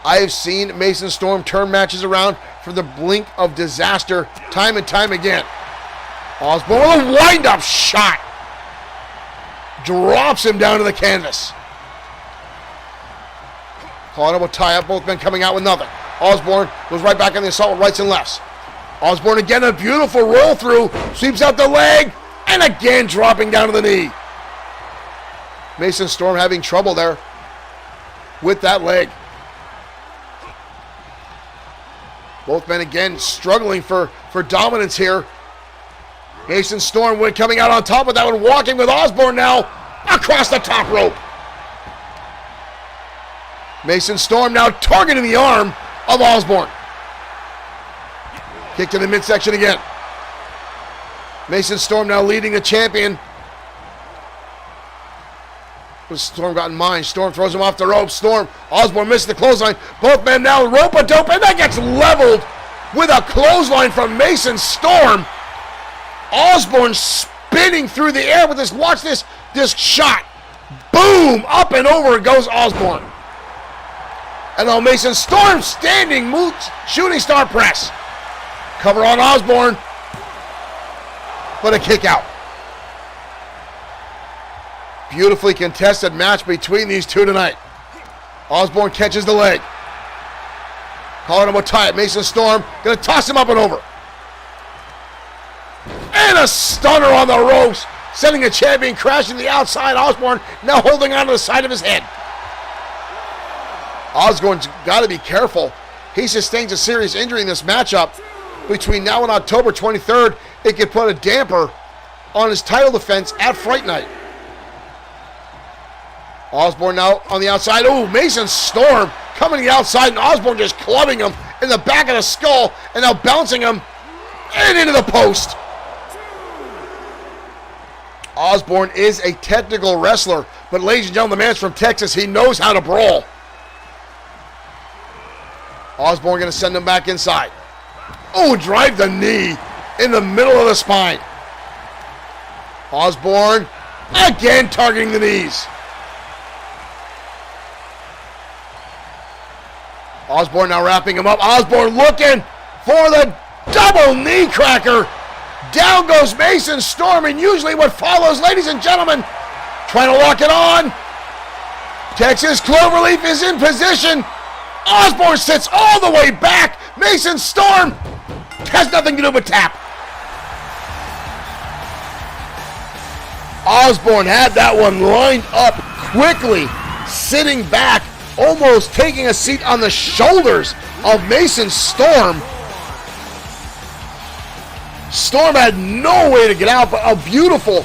I have seen Mason Storm turn matches around for the blink of disaster time and time again. Osborne with a wind-up shot. Drops him down to the canvas. Calling up a tie-up. Both men coming out with nothing. Osborne was right back on the assault with rights and lefts. Osborne again, a beautiful roll through. Sweeps out the leg. And again dropping down to the knee. Mason Storm having trouble there with that leg. Both men again struggling for dominance here. Mason Storm coming out on top of that one, walking with Osborne now across the top rope. Mason Storm now targeting the arm of Osborne. Kick to the midsection again. Mason Storm now leading the champion. Storm got in mind. Storm throws him off the rope. Storm, Osborne missed the clothesline. Both men now rope-a-dope, and that gets leveled with a clothesline from Mason Storm. Osborne spinning through the air with this, watch this shot. Boom, up and over goes Osborne. And now Mason Storm standing, shooting star press. Cover on Osborne, but a kick out. Beautifully contested match between these two tonight. Osborne catches the leg. Calling him a tie-up. Mason Storm going to toss him up and over. And a stunner on the ropes, sending the champion crashing to the outside. Osborne now holding on to the side of his head. Osborne's got to be careful. He sustains a serious injury in this matchup. Between now and October 23rd, it could put a damper on his title defense at Fright Night. Osborne now on the outside. Oh, Mason Storm coming to the outside, and Osborne just clubbing him in the back of the skull, and now bouncing him and into the post. Osborne is a technical wrestler, but ladies and gentlemen, the man's from Texas. He knows how to brawl. Osborne going to send him back inside. Oh, drive the knee in the middle of the spine. Osborne again targeting the knees. Osborne now wrapping him up. Osborne looking for the double knee cracker. Down goes Mason Storm, and usually what follows, ladies and gentlemen, trying to lock it on. Texas Cloverleaf is in position. Osborne sits all the way back. Mason Storm has nothing to do but tap. Osborne had that one lined up quickly, sitting back, almost taking a seat on the shoulders of Mason Storm. Storm had no way to get out, but a beautiful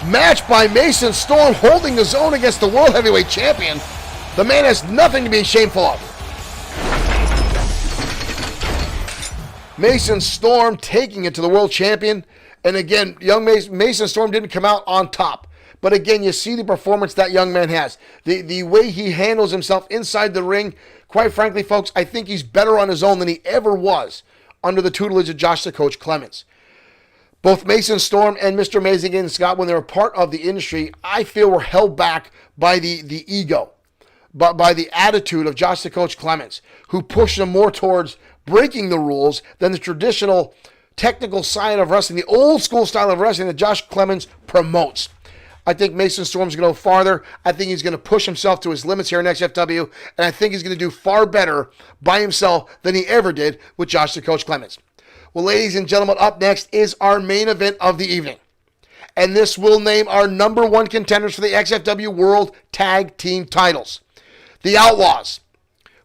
match by Mason Storm, holding the zone against the World Heavyweight Champion. The man has nothing to be shameful of. Mason Storm taking it to the World Champion. And again, young Mason Storm didn't come out on top. But again, you see the performance that young man has. The way he handles himself inside the ring. Quite frankly, folks, I think he's better on his own than he ever was under the tutelage of Josh the Coach Clemens. Both Mason Storm and Mr. Amazing and Scott, when they were part of the industry, I feel were held back by the ego, but by the attitude of Josh the Coach Clemens, who pushed them more towards breaking the rules than the traditional technical side of wrestling, the old school style of wrestling that Josh Clemens promotes. I think Mason Storm's going to go farther. I think he's going to push himself to his limits here in XFW, and I think he's going to do far better by himself than he ever did with Josh the Coach Clemens. Well, ladies and gentlemen, up next is our main event of the evening. And this will name our number one contenders for the XFW World Tag Team titles. The Outlaws,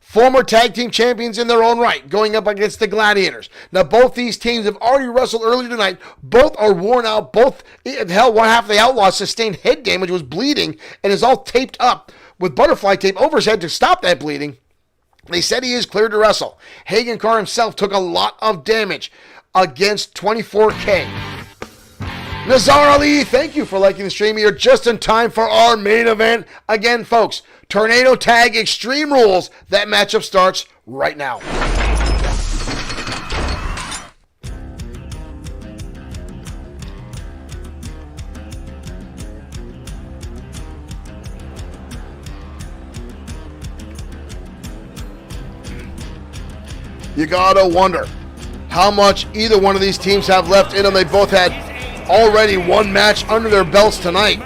former tag team champions in their own right, going up against the Gladiators. Now, both these teams have already wrestled earlier tonight. Both are worn out. Both, hell, one half of the Outlaws sustained head damage, was bleeding, and is all taped up with butterfly tape over his head to stop that bleeding. They said he is cleared to wrestle. Hagen Carr himself took a lot of damage against 24K. Nazar Ali, thank you for liking the stream. You're just in time for our main event. Again, folks, Tornado Tag Extreme Rules. That matchup starts right now. You gotta wonder how much either one of these teams have left in them. They both had already one match under their belts tonight,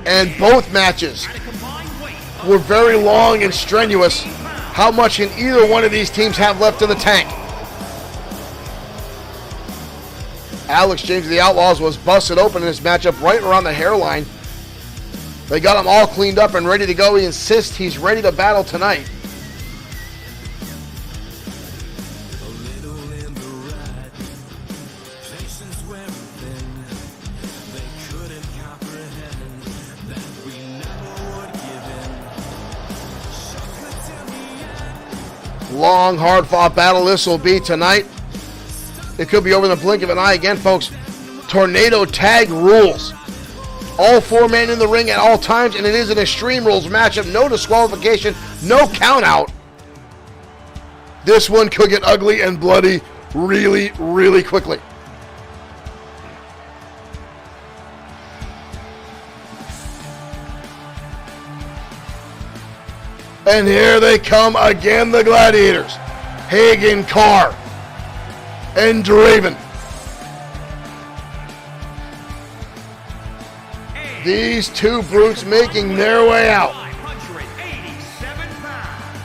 and both matches were very long and strenuous. How much can either one of these teams have left in the tank? Alex James of the Outlaws was busted open in this matchup right around the hairline. They got him all cleaned up and ready to go. He insists he's ready to battle tonight. Long, hard-fought battle this will be tonight. It could be over in the blink of an eye again, folks. Tornado Tag Rules. All four men in the ring at all times, and it is an Extreme Rules matchup. No disqualification, no count out. This one could get ugly and bloody really, really quickly. And here they come again, the Gladiators. Hagen Carr and Draven. These two brutes making their way out. 587 pounds,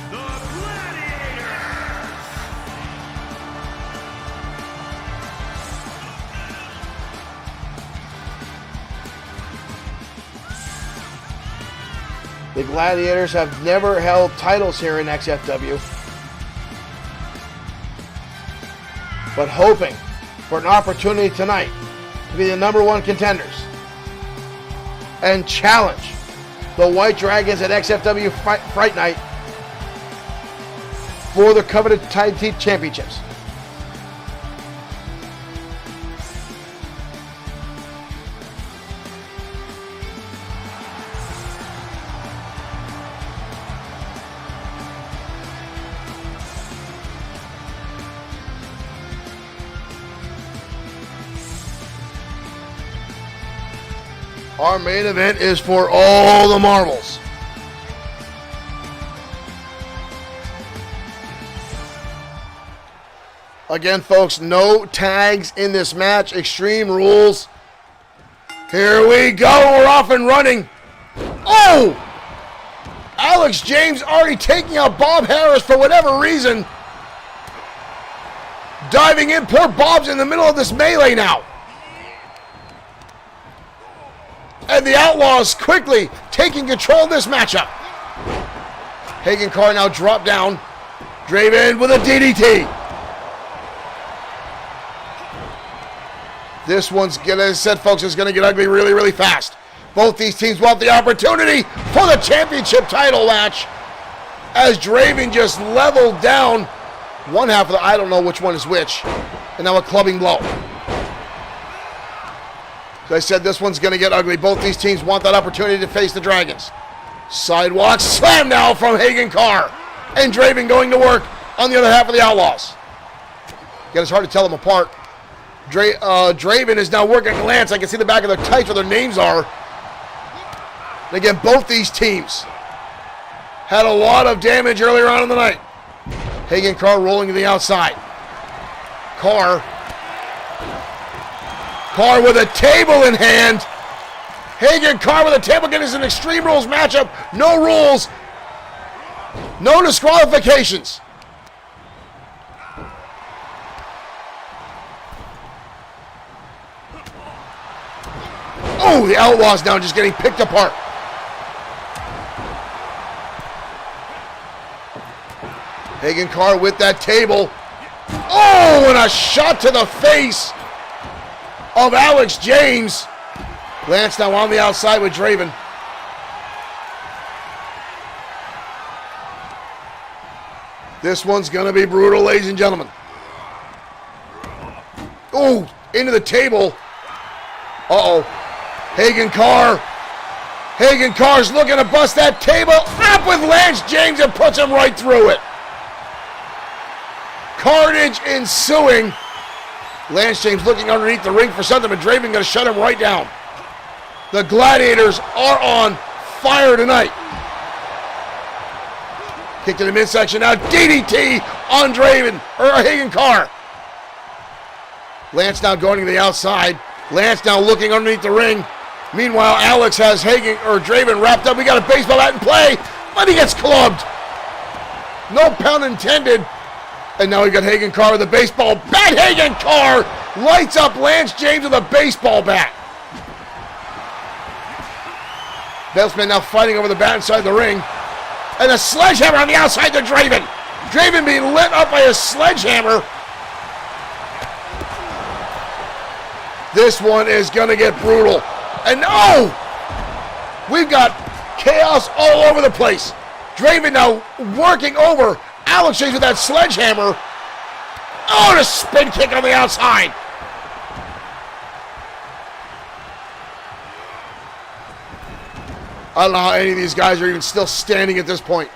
the Gladiators. The Gladiators have never held titles here in XFW, but hoping for an opportunity tonight to be the number one contenders and challenge the White Dragons at XFW Fright Night for the coveted Tag Team Championships. Our main event is for all the marbles. Again, folks, no tags in this match. Extreme Rules. Here we go. We're off and running. Oh! Alex James already taking out Bob Harris for whatever reason. Diving in. Poor Bob's in the middle of this melee now. And the Outlaws quickly taking control of this matchup. Hagen Carr now dropped down. Draven with a DDT. This one's, as I said, folks, is going to get ugly really, really fast. Both these teams want the opportunity for the championship title match. As Draven just leveled down one half of the, I don't know which one is which. And now a clubbing blow. As I said, this one's going to get ugly. Both these teams want that opportunity to face the Dragons. Sidewalk slam now from Hagen Carr. And Draven going to work on the other half of the Outlaws. Again, it's hard to tell them apart. Draven is now working Lance. I can see the back of their tights where their names are. And again, both these teams had a lot of damage earlier on in the night. Hagen Carr rolling to the outside. Carr with a table in hand. Hagen Carr with a table. Again, it's an Extreme Rules matchup. No rules. No disqualifications. Oh, the Outlaws now just getting picked apart. Hagen Carr with that table. Oh, and a shot to the face of Alex James. Lance now on the outside with Draven. This one's going to be brutal, ladies and gentlemen. Oh, into the table. Uh-oh. Hagen Carr's looking to bust that table up with Lance James and puts him right through it. Carnage ensuing. Lance James looking underneath the ring for something, but Draven going to shut him right down. The Gladiators are on fire tonight. Kick to the midsection now. DDT on Draven, or Hagen Carr. Lance now going to the outside. Lance now looking underneath the ring. Meanwhile, Alex has Draven wrapped up. We got a baseball bat in play, but he gets clubbed. No pun intended. And now we got Hagen Carr with a baseball bat. Hagen Carr lights up Lance James with a baseball bat. Bellsman now fighting over the bat inside the ring. And a sledgehammer on the outside to Draven. Draven being lit up by a sledgehammer. This one is going to get brutal. And oh! We've got chaos all over the place. Draven now working over Alex James with that sledgehammer. Oh, and a spin kick on the outside. I don't know how any of these guys are even still standing at this point.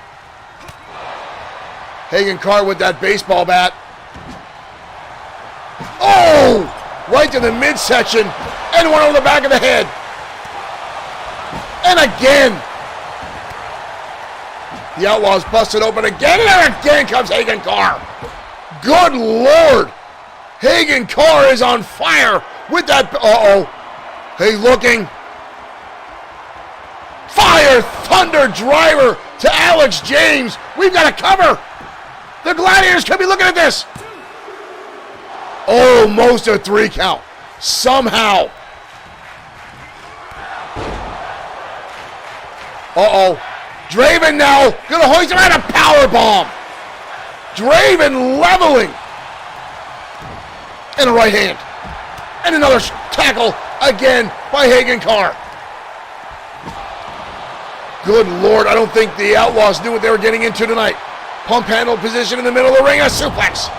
Hagen Carr with that baseball bat. Oh! Right to the midsection. And one over the back of the head. And again. The Outlaws busted open again. And again comes Hagen Carr. Good Lord. Hagen Carr is on fire with that. Uh-oh. He's looking. Fire Thunder Driver to Alex James. We've got a cover. The Gladiators could be looking at this. Almost a 3 count. Somehow. Uh-oh. Draven now going to hoist him out a power bomb. Draven leveling. And a right hand. And another tackle again by Hagen Carr. Good Lord, I don't think the Outlaws knew what they were getting into tonight. Pump handle position in the middle of the ring, a suplex.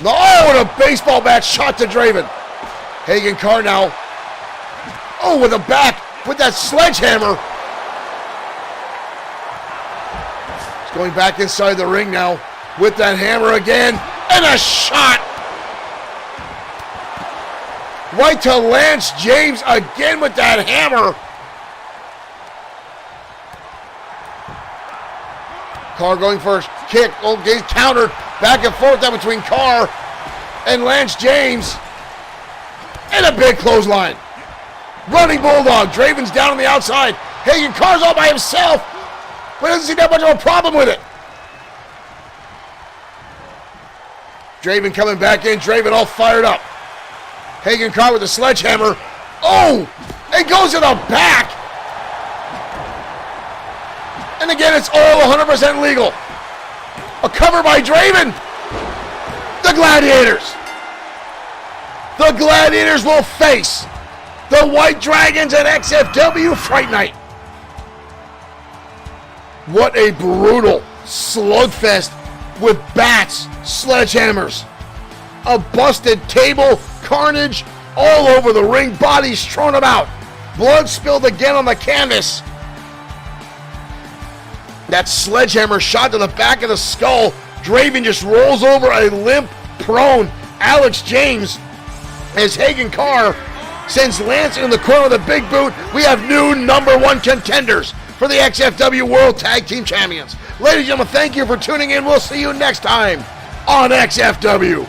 Oh, and a baseball bat shot to Draven. Hagen Carr now. Oh, with a back, with that sledgehammer. He's going back inside the ring now with that hammer again. And a shot. Right to Lance James again with that hammer. Carr going first. Kick. Oh, he's countered. Back and forth now between Carr and Lance James. And a big clothesline. Running Bulldog. Draven's down on the outside. Hagen Carr's all by himself, but doesn't seem to have much of a problem with it. Draven coming back in. Draven all fired up. Hagen Carr with the sledgehammer. Oh! It goes to the back. And again, it's all 100% legal. A cover by Draven. The Gladiators. The Gladiators will face the White Dragons at XFW Fright Night. What a brutal slugfest with bats, sledgehammers, a busted table, carnage all over the ring, bodies strewn about, blood spilled again on the canvas. That sledgehammer shot to the back of the skull. Draven just rolls over a limp, prone Alex James as Hagen Carr sends Lance in the corner with a big boot. We have new #1 contenders for the XFW World Tag Team Champions. Ladies and gentlemen, thank you for tuning in. We'll see you next time on XFW.